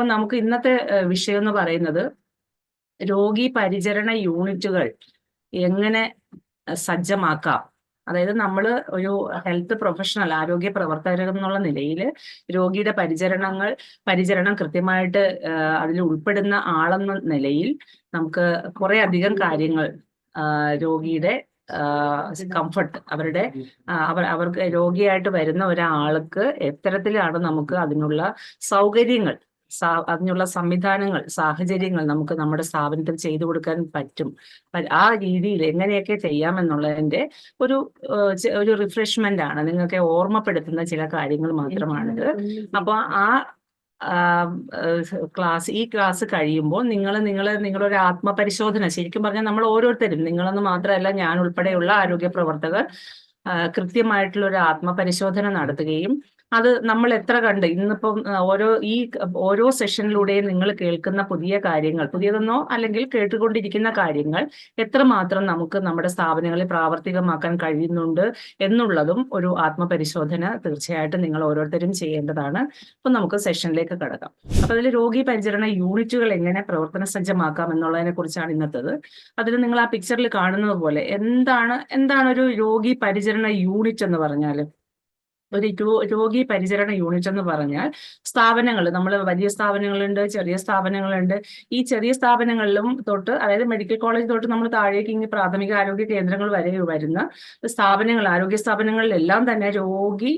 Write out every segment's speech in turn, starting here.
ഇപ്പൊ നമുക്ക് ഇന്നത്തെ വിഷയം എന്ന് പറയുന്നത് രോഗി പരിചരണ യൂണിറ്റുകൾ എങ്ങനെ സജ്ജമാക്കാം. അതായത് നമ്മൾ ഒരു ഹെൽത്ത് പ്രൊഫഷണൽ, ആരോഗ്യ പ്രവർത്തകർ എന്നുള്ള നിലയിൽ രോഗിയുടെ പരിചരണം കൃത്യമായിട്ട് അതിൽ ഉൾപ്പെടുന്ന ആളെന്ന നിലയിൽ നമുക്ക് കുറെ അധികം കാര്യങ്ങൾ രോഗിയുടെ കംഫർട്ട്, അവർക്ക് രോഗിയായിട്ട് വരുന്ന ഒരാൾക്ക് എത്തരത്തിലാണ് നമുക്ക് അതിനുള്ള സൗകര്യങ്ങൾ, അതിനുള്ള സംവിധാനങ്ങൾ, സാഹചര്യങ്ങൾ നമുക്ക് നമ്മുടെ സ്ഥാപനത്തിൽ ചെയ്തു കൊടുക്കാൻ പറ്റും. ആ രീതിയിൽ എങ്ങനെയൊക്കെ ചെയ്യാമെന്നുള്ളതിന്റെ ഒരു റിഫ്രഷ്മെന്റ് ആണ്, നിങ്ങൾക്ക് ഓർമ്മപ്പെടുത്തുന്ന ചില കാര്യങ്ങൾ മാത്രമാണിത്. അപ്പൊ ഈ ക്ലാസ് കഴിയുമ്പോൾ നിങ്ങളൊരു ആത്മപരിശോധന, ശരിക്കും പറഞ്ഞാൽ നമ്മൾ ഓരോരുത്തരും, നിങ്ങളെന്ന് മാത്രമല്ല ഞാൻ ഉൾപ്പെടെയുള്ള ആരോഗ്യ പ്രവർത്തകർ കൃത്യമായിട്ടുള്ള ഒരു ആത്മപരിശോധന നടത്തുകയും അത് നമ്മൾ എത്ര കണ്ട് ഇന്നിപ്പം ഓരോ സെഷനിലൂടെയും നിങ്ങൾ കേൾക്കുന്ന പുതിയ കാര്യങ്ങൾ, പുതിയതെന്നോ അല്ലെങ്കിൽ കേട്ടുകൊണ്ടിരിക്കുന്ന കാര്യങ്ങൾ എത്രമാത്രം നമുക്ക് നമ്മുടെ സ്ഥാപനങ്ങളിൽ പ്രാവർത്തികമാക്കാൻ കഴിയുന്നുണ്ട് എന്നുള്ളതും ഒരു ആത്മപരിശോധന തീർച്ചയായിട്ടും നിങ്ങൾ ഓരോരുത്തരും ചെയ്യേണ്ടതാണ്. അപ്പൊ നമുക്ക് സെഷനിലേക്ക് കടക്കാം. അപ്പൊ അതിൽ രോഗി പരിചരണ യൂണിറ്റുകൾ എങ്ങനെ പ്രവർത്തന സജ്ജമാക്കാം എന്നുള്ളതിനെ കുറിച്ചാണ് ഇന്നത്തത്. അതിൽ നിങ്ങൾ ആ പിക്ചറിൽ കാണുന്നത് പോലെ എന്താണ് ഒരു രോഗി പരിചരണ യൂണിറ്റ് എന്ന് പറഞ്ഞാൽ? ഒരു രോഗി പരിചരണ യൂണിറ്റ് എന്ന് പറഞ്ഞാൽ സ്ഥാപനങ്ങൾ, നമ്മൾ വലിയ സ്ഥാപനങ്ങളുണ്ട്, ചെറിയ സ്ഥാപനങ്ങളുണ്ട്. ഈ ചെറിയ സ്ഥാപനങ്ങളിലും തൊട്ട്, അതായത് മെഡിക്കൽ കോളേജ് തൊട്ട് നമ്മൾ താഴേക്ക് ഇങ്ങനെ പ്രാഥമിക ആരോഗ്യ കേന്ദ്രങ്ങൾ വരെ വരുന്ന സ്ഥാപനങ്ങൾ, ആരോഗ്യ സ്ഥാപനങ്ങളിലെല്ലാം തന്നെ രോഗി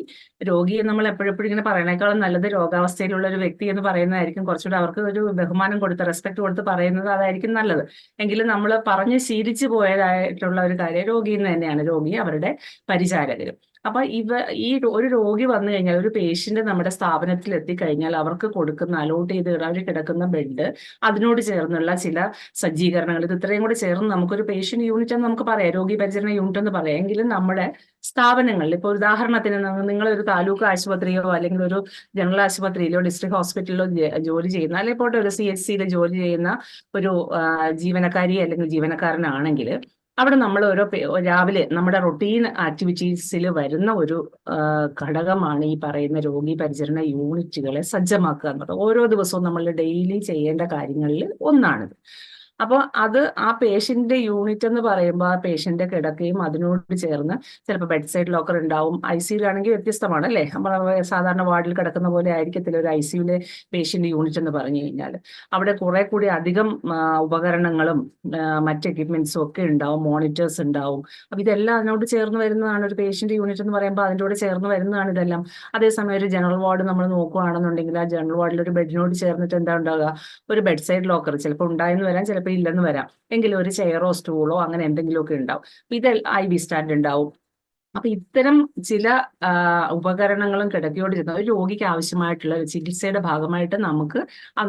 നമ്മൾ എപ്പോഴെപ്പോഴും ഇങ്ങനെ പറയണേക്കാളും നല്ലത് രോഗാവസ്ഥയിലുള്ള ഒരു വ്യക്തി എന്ന് പറയുന്നതായിരിക്കും കുറച്ചുകൂടെ അവർക്ക് ഒരു ബഹുമാനം കൊടുത്ത്, റെസ്പെക്ട് കൊടുത്ത് പറയുന്നത് അതായിരിക്കും നല്ലത്. എങ്കിലും നമ്മൾ പറഞ്ഞ് ശീലിച്ചു പോയതായിട്ടുള്ള ഒരു കാര്യം രോഗി എന്ന് തന്നെയാണ്, രോഗി അവരുടെ പരിചാരകരും. അപ്പൊ ഒരു രോഗി വന്നു കഴിഞ്ഞാൽ, ഒരു പേഷ്യന്റ് നമ്മുടെ സ്ഥാപനത്തിൽ എത്തിക്കഴിഞ്ഞാൽ അവർക്ക് കൊടുക്കുന്ന, അലോട്ട് ചെയ്ത് അവർ കിടക്കുന്ന ബെഡ്, അതിനോട് ചേർന്നുള്ള ചില സജ്ജീകരണങ്ങൾ, ഇത് ഇത്രയും കൂടി ചേർന്ന് നമുക്കൊരു പേഷ്യന്റ് യൂണിറ്റ് എന്ന് നമുക്ക് പറയാം, രോഗി പരിചരണ യൂണിറ്റ് എന്ന് പറയാം. എങ്കിലും നമ്മുടെ സ്ഥാപനങ്ങളിൽ, ഇപ്പോൾ ഉദാഹരണത്തിന് നിങ്ങളൊരു താലൂക്ക് ആശുപത്രിയോ അല്ലെങ്കിൽ ഒരു ജനറൽ ആശുപത്രിയിലോ ഡിസ്ട്രിക്ട് ഹോസ്പിറ്റലിലോ ജോലി ചെയ്യുന്ന, അല്ലെങ്കിൽ ഇപ്പോൾ ഒരു CHC ജോലി ചെയ്യുന്ന ഒരു ജീവനക്കാരി അല്ലെങ്കിൽ ജീവനക്കാരനാണെങ്കിൽ അവിടെ നമ്മൾ രാവിലെ നമ്മുടെ റൊട്ടീൻ ആക്ടിവിറ്റീസിൽ വരുന്ന ഒരു ഘടകമാണ് ഈ പറയുന്ന രോഗി പരിചരണ യൂണിറ്റുകളെ സജ്ജമാക്കുക എന്നുള്ളത്. ഓരോ ദിവസവും നമ്മൾ ഡെയിലി ചെയ്യേണ്ട കാര്യങ്ങളിൽ ഒന്നാണിത്. അപ്പോൾ ആ പേഷ്യന്റിന്റെ യൂണിറ്റ് എന്ന് പറയുമ്പോൾ ആ പേഷ്യന്റ് കിടക്കുകയും അതിനോട് ചേർന്ന് ചിലപ്പോൾ ബെഡ് സൈഡ് ലോക്കർ ഉണ്ടാവും. ICUലാണെങ്കിൽ വ്യത്യസ്തമാണ് അല്ലേ, നമ്മൾ സാധാരണ വാർഡിൽ കിടക്കുന്ന പോലെ ആയിരിക്കത്തില്ല ഒരു ICUലെ പേഷ്യന്റ് യൂണിറ്റ് എന്ന് പറഞ്ഞു കഴിഞ്ഞാൽ. അവിടെ കുറെ കൂടി അധികം ഉപകരണങ്ങളും മറ്റ് എക്യുപ്മെന്റ്സും ഒക്കെ ഉണ്ടാവും, മോണിറ്റേഴ്സ് ഉണ്ടാവും. അപ്പൊ ഇതെല്ലാം അതിനോട് ചേർന്ന് വരുന്നതാണ് ഒരു പേഷ്യന്റ് യൂണിറ്റ് എന്ന് പറയുമ്പോൾ, അതിൻ്റെ കൂടെ ചേർന്ന് വരുന്നതാണ് ഇതെല്ലാം. അതേസമയം ഒരു ജനറൽ വാർഡ് നമ്മൾ നോക്കുകയാണെന്നുണ്ടെങ്കിൽ ആ ജനറൽ വാർഡിൽ ഒരു ബെഡിനോട് ചേർന്നിട്ട് എന്താ ഉണ്ടാകുക, ഒരു ബെഡ് സൈഡ് ലോക്കർ, ചിലപ്പോൾ ഉണ്ടായെന്ന് വരാം, ചിലപ്പോൾ ഇല്ലെന്ന് വരാം, എങ്കിലും ഒരു ചെയറോ സ്റ്റൂളോ അങ്ങനെ എന്തെങ്കിലുമൊക്കെ ഉണ്ടാവും. ഇത് IV സ്റ്റാൻഡ് ഉണ്ടാവും. അപ്പൊ ഇത്തരം ചില ഉപകരണങ്ങളും കിടക്കയോട് ചേർന്ന് ഒരു രോഗിക്ക് ആവശ്യമായിട്ടുള്ള ചികിത്സയുടെ ഭാഗമായിട്ട്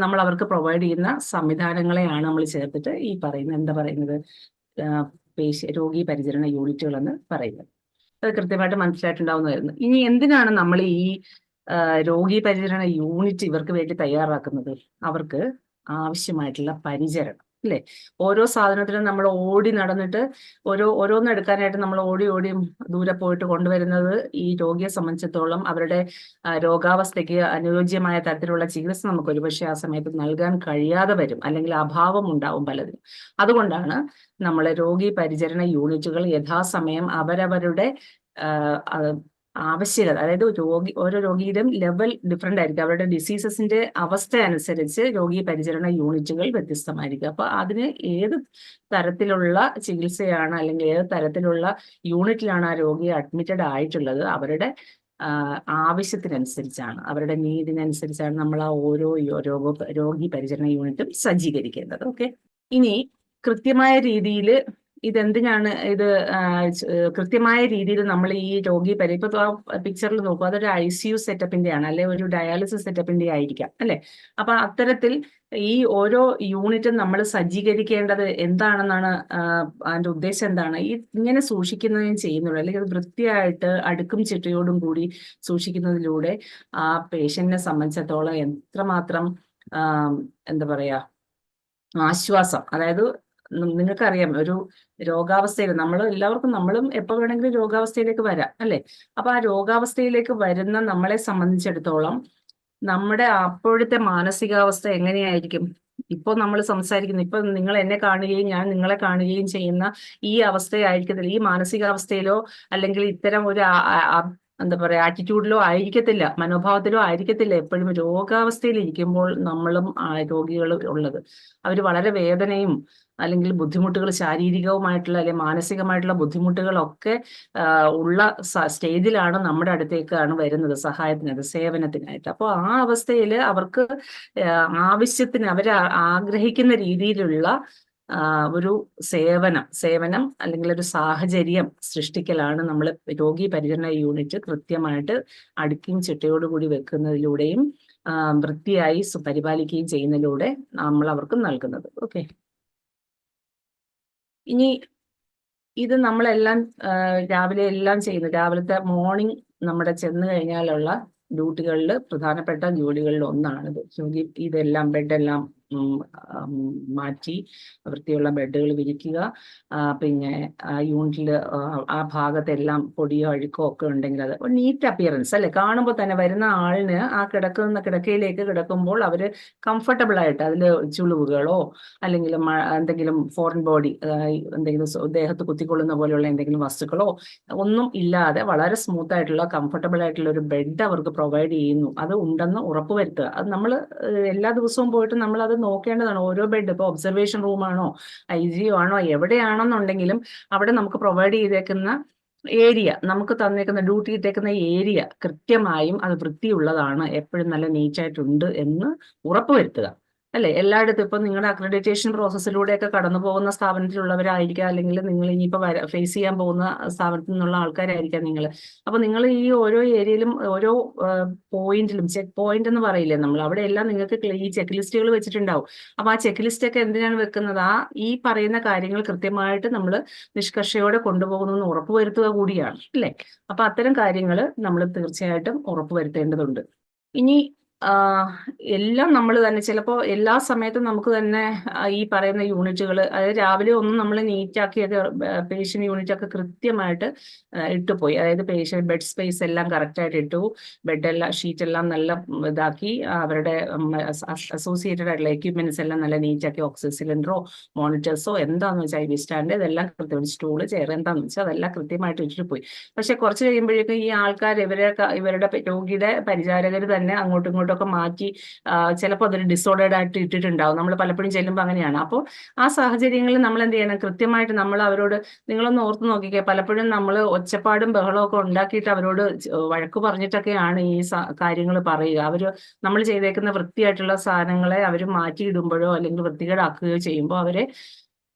നമ്മൾ അവർക്ക് പ്രൊവൈഡ് ചെയ്യുന്ന സംവിധാനങ്ങളെയാണ് നമ്മൾ ചേർത്തിട്ട് ഈ പറയുന്നത് രോഗി പരിചരണ യൂണിറ്റുകൾ എന്ന് പറയുന്നത്. അത് കൃത്യമായിട്ട് മനസ്സിലായിട്ടുണ്ടാവുന്നതായിരുന്നു. ഇനി എന്തിനാണ് നമ്മൾ ഈ രോഗി പരിചരണ യൂണിറ്റ് ഇവർക്ക് വേണ്ടി തയ്യാറാക്കുന്നത്? അവർക്ക് ആവശ്യമായിട്ടുള്ള പരിചരണം അല്ലേ. ഓരോ സാധനത്തിനും നമ്മൾ ഓടി നടന്നിട്ട് ഓരോന്നും എടുക്കാനായിട്ട് നമ്മൾ ഓടി ദൂരെ പോയിട്ട് കൊണ്ടുവരുന്നത് ഈ രോഗിയെ സംബന്ധിച്ചിടത്തോളം അവരുടെ രോഗാവസ്ഥയ്ക്ക് അനുയോജ്യമായ തരത്തിലുള്ള ചികിത്സ നമുക്ക് ഒരുപക്ഷെ ആ സമയത്ത് നൽകാൻ കഴിയാതെ വരും, അല്ലെങ്കിൽ അഭാവം ഉണ്ടാവും പലതിനും. അതുകൊണ്ടാണ് നമ്മൾ രോഗി പരിചരണ യൂണിറ്റുകൾ യഥാസമയം അവരവരുടെ ആവശ്യകത, അതായത് ഓരോ രോഗിയുടെയും ലെവൽ ഡിഫറെന്റ് ആയിരിക്കും, അവരുടെ ഡിസീസസിന്റെ അവസ്ഥ അനുസരിച്ച് രോഗി പരിചരണ യൂണിറ്റുകൾ വ്യത്യസ്തമായിരിക്കും. അപ്പൊ അതിന് ഏത് തരത്തിലുള്ള ചികിത്സയാണ് അല്ലെങ്കിൽ ഏത് തരത്തിലുള്ള യൂണിറ്റിലാണ് ആ രോഗി അഡ്മിറ്റഡ് ആയിട്ടുള്ളത്, അവരുടെ ആവശ്യത്തിനനുസരിച്ചാണ്, അവരുടെ നീഡിനനുസരിച്ചാണ് നമ്മൾ ആ ഓരോ രോഗി പരിചരണ യൂണിറ്റും സജ്ജീകരിക്കേണ്ടത്. ഓക്കെ. ഇനി കൃത്യമായ രീതിയിൽ ഇതെന്തിനാണ് കൃത്യമായ രീതിയിൽ നമ്മൾ ഈ ഇപ്പൊ പിക്ചറിൽ നോക്കുക, അതൊരു ICU സെറ്റപ്പിന്റെ ആണ്, അല്ലെ ഒരു ഡയാലിസിസ് സെറ്റപ്പിന്റെ ആയിരിക്കാം അല്ലെ. അപ്പൊ അത്തരത്തിൽ ഈ ഓരോ യൂണിറ്റും നമ്മൾ സജ്ജീകരിക്കേണ്ടത് എന്താണെന്നാണ് അതിന്റെ ഉദ്ദേശം എന്താണ്? ഇങ്ങനെ സൂക്ഷിക്കുന്നതിനും ചെയ്യുന്നുള്ളൂ, അല്ലെങ്കിൽ വൃത്തിയായിട്ട് അടുക്കും ചിട്ടയോടും കൂടി സൂക്ഷിക്കുന്നതിലൂടെ ആ പേഷ്യന്റിനെ സംബന്ധിച്ചിടത്തോളം എത്രമാത്രം എന്താ പറയാ ആശ്വാസം, അതായത് നിങ്ങൾക്കറിയാം ഒരു രോഗാവസ്ഥയിൽ നമ്മളും എപ്പോൾ വേണമെങ്കിലും രോഗാവസ്ഥയിലേക്ക് വരാം അല്ലെ. അപ്പൊ ആ രോഗാവസ്ഥയിലേക്ക് വരുന്ന നമ്മളെ സംബന്ധിച്ചിടത്തോളം നമ്മുടെ അപ്പോഴത്തെ മാനസികാവസ്ഥ എങ്ങനെയായിരിക്കും? ഇപ്പൊ നമ്മൾ സംസാരിക്കുന്നു, ഇപ്പൊ നിങ്ങൾ എന്നെ കാണുകയും ഞാൻ നിങ്ങളെ കാണുകയും ചെയ്യുന്ന ഈ അവസ്ഥയായിരിക്കത്തില്ല, ഈ മാനസികാവസ്ഥയിലോ അല്ലെങ്കിൽ ഇത്തരം ഒരു എന്താ പറയാ ആറ്റിറ്റ്യൂഡിലോ ആയിരിക്കത്തില്ല, മനോഭാവത്തിലോ ആയിരിക്കത്തില്ല എപ്പോഴും രോഗാവസ്ഥയിൽ ഇരിക്കുമ്പോൾ നമ്മളും രോഗികളും ഉള്ളത്. അവർ വളരെ വേദനയും അല്ലെങ്കിൽ ബുദ്ധിമുട്ടുകൾ, ശാരീരികവുമായിട്ടുള്ള അല്ലെങ്കിൽ മാനസികമായിട്ടുള്ള ബുദ്ധിമുട്ടുകളൊക്കെ ഉള്ള സ്റ്റേജിലാണ് നമ്മുടെ അടുത്തേക്കാണ് വരുന്നത് സഹായത്തിനായിട്ട്, സേവനത്തിനായിട്ട്. അപ്പോൾ ആ അവസ്ഥയിൽ അവർക്ക് ആവശ്യത്തിന് അവർ ആഗ്രഹിക്കുന്ന രീതിയിലുള്ള ഒരു സേവനം അല്ലെങ്കിൽ ഒരു സാഹചര്യം സൃഷ്ടിക്കലാണ് നമ്മൾ രോഗി പരിചരണ യൂണിറ്റ് കൃത്യമായിട്ട് അടുക്കിയും ചിട്ടയോടുകൂടി വെക്കുന്നതിലൂടെയും വൃത്തിയായി പരിപാലിക്കുകയും ചെയ്യുന്നതിലൂടെ നമ്മൾ അവർക്ക് നൽകുന്നത്. ഓക്കെ, ഇനി ഇത് നമ്മളെല്ലാം രാവിലെ എല്ലാം ചെയ്യുന്നു. രാവിലത്തെ മോർണിംഗ് നമ്മുടെ ചെന്ന് കഴിഞ്ഞാലുള്ള ഡ്യൂട്ടികളിൽ പ്രധാനപ്പെട്ട ജോലികളിൽ ഒന്നാണിത്. ഇതെല്ലാം ബെഡെല്ലാം മാറ്റി വൃത്തിയുള്ള ബെഡുകൾ വിരിക്കുക. പിന്നെ യൂണിറ്റിൽ ആ ഭാഗത്തെല്ലാം പൊടിയോ അഴുക്കോ ഒക്കെ ഉണ്ടെങ്കിൽ അത് നീറ്റ് അപ്പിയറൻസ് അല്ലെ, കാണുമ്പോൾ തന്നെ വരുന്ന ആളിന് ആ കിടക്കയിലേക്ക് കിടക്കുമ്പോൾ അവര് കംഫർട്ടബിൾ ആയിട്ട് അതിൽ ചുളിവുകളോ അല്ലെങ്കിൽ എന്തെങ്കിലും ഫോറിൻ ബോഡി എന്തെങ്കിലും ദേഹത്ത് കുത്തിക്കൊള്ളുന്ന പോലെയുള്ള എന്തെങ്കിലും വസ്തുക്കളോ ഒന്നും ഇല്ലാതെ വളരെ സ്മൂത്ത് ആയിട്ടുള്ള കംഫർട്ടബിൾ ആയിട്ടുള്ള ഒരു ബെഡ് അവർക്ക് പ്രൊവൈഡ് ചെയ്യുന്നു. അത് ഉണ്ടെന്ന് ഉറപ്പുവരുത്തുക. അത് നമ്മൾ എല്ലാ ദിവസവും പോയിട്ട് നമ്മൾ അത് നോക്കേണ്ടതാണ്. ഓരോ ബെഡ്, ഇപ്പോൾ ഒബ്സർവേഷൻ റൂമാണോ ICU ആണോ എവിടെയാണെന്നുണ്ടെങ്കിലും അവിടെ നമുക്ക് പ്രൊവൈഡ് ചെയ്തേക്കുന്ന ഏരിയ, നമുക്ക് തന്നേക്കുന്ന ഡ്യൂട്ടി ഇട്ടേക്കുന്ന ഏരിയ കൃത്യമായും അത് വൃത്തിയുള്ളതാണ്, എപ്പോഴും നല്ല നീറ്റായിട്ടുണ്ട് എന്ന് ഉറപ്പുവരുത്തുക അല്ലെ. എല്ലായിടത്തും ഇപ്പൊ നിങ്ങളുടെ അക്രഡിറ്റേഷൻ പ്രോസസ്സിലൂടെയൊക്കെ കടന്നു പോകുന്ന സ്ഥാപനത്തിലുള്ളവരായിരിക്കാം, അല്ലെങ്കിൽ നിങ്ങൾ ഇനിയിപ്പോ ഫേസ് ചെയ്യാൻ പോകുന്ന സ്ഥാപനത്തിൽ നിന്നുള്ള ആൾക്കാരായിരിക്കാം നിങ്ങൾ. അപ്പൊ നിങ്ങൾ ഈ ഓരോ ഏരിയയിലും ഓരോ പോയിന്റിലും, ചെക്ക് പോയിന്റ് എന്ന് പറയില്ലേ നമ്മൾ, അവിടെ എല്ലാം നിങ്ങൾക്ക് ഈ ചെക്ക് ലിസ്റ്റുകൾ വെച്ചിട്ടുണ്ടാവും. അപ്പൊ ആ ചെക്ക് ലിസ്റ്റ് ഒക്കെ എന്തിനാണ് വെക്കുന്നത്? ഈ പറയുന്ന കാര്യങ്ങൾ കൃത്യമായിട്ട് നമ്മൾ നിഷ്കർഷയോടെ കൊണ്ടുപോകുന്നു എന്ന് ഉറപ്പുവരുത്തുക കൂടിയാണ് അല്ലെ. അപ്പൊ അത്തരം കാര്യങ്ങൾ നമ്മൾ തീർച്ചയായിട്ടും ഉറപ്പുവരുത്തേണ്ടതുണ്ട്. ഇനി എല്ലാം നമ്മൾ തന്നെ, ചിലപ്പോൾ എല്ലാ സമയത്തും നമുക്ക് തന്നെ ഈ പറയുന്ന യൂണിറ്റുകൾ, അതായത് രാവിലെ ഒന്നും നമ്മൾ നീറ്റാക്കിയൊക്കെ പേഷ്യന്റ് യൂണിറ്റ് ഒക്കെ കൃത്യമായിട്ട് ഇട്ടുപോയി, അതായത് പേഷ്യന്റ് ബെഡ് സ്പേസ് എല്ലാം കറക്റ്റായിട്ട് ഇട്ടു, ബെഡെല്ലാം ഷീറ്റെല്ലാം നല്ല ഇതാക്കി, അവരുടെ അസോസിയേറ്റഡ് ആയിട്ടുള്ള എക്യുപ്മെന്റ്സ് എല്ലാം നല്ല നീറ്റാക്കി, ഓക്സിജൻ സിലിണ്ടറോ മോണിറ്റേഴ്സോ എന്താണെന്ന് വെച്ചാൽ IV സ്റ്റാൻഡ് ഇതെല്ലാം കൃത്യമായിട്ട്, സ്റ്റൂള് ചെയർ എന്താണെന്ന് വെച്ചാൽ അതെല്ലാം കൃത്യമായിട്ട് ഇട്ടിട്ട് പോയി. പക്ഷെ കുറച്ച് കഴിയുമ്പോഴേക്കും ഈ ആൾക്കാർ ഇവരുടെ രോഗിയുടെ പരിചാരകർ തന്നെ അങ്ങോട്ടും ഇങ്ങോട്ടും ഒക്കെ മാറ്റി ചിലപ്പോൾ അതൊരു ഡിസോർഡേഡ് ആയിട്ട് ഇട്ടിട്ടുണ്ടാവും. നമ്മൾ പലപ്പോഴും ചെല്ലുമ്പോൾ അങ്ങനെയാണ്. അപ്പോൾ ആ സാഹചര്യങ്ങളിൽ നമ്മൾ എന്ത് ചെയ്യണം? കൃത്യമായിട്ട് നമ്മൾ അവരോട്, നിങ്ങളൊന്ന് ഓർത്ത് നോക്കിക്കേ, പലപ്പോഴും നമ്മൾ ഒച്ചപ്പാടും ബഹളവും ഒക്കെ ഉണ്ടാക്കിയിട്ട് അവരോട് വഴക്ക് പറഞ്ഞിട്ടൊക്കെയാണ് ഈ കാര്യങ്ങൾ പറയുക. അവര് നമ്മൾ ചെയ്തേക്കുന്ന വൃത്തിയായിട്ടുള്ള സാധനങ്ങളെ അവർ മാറ്റിയിടുമ്പോഴോ അല്ലെങ്കിൽ വൃത്തികേടാക്കുകയോ ചെയ്യുമ്പോൾ അവരെ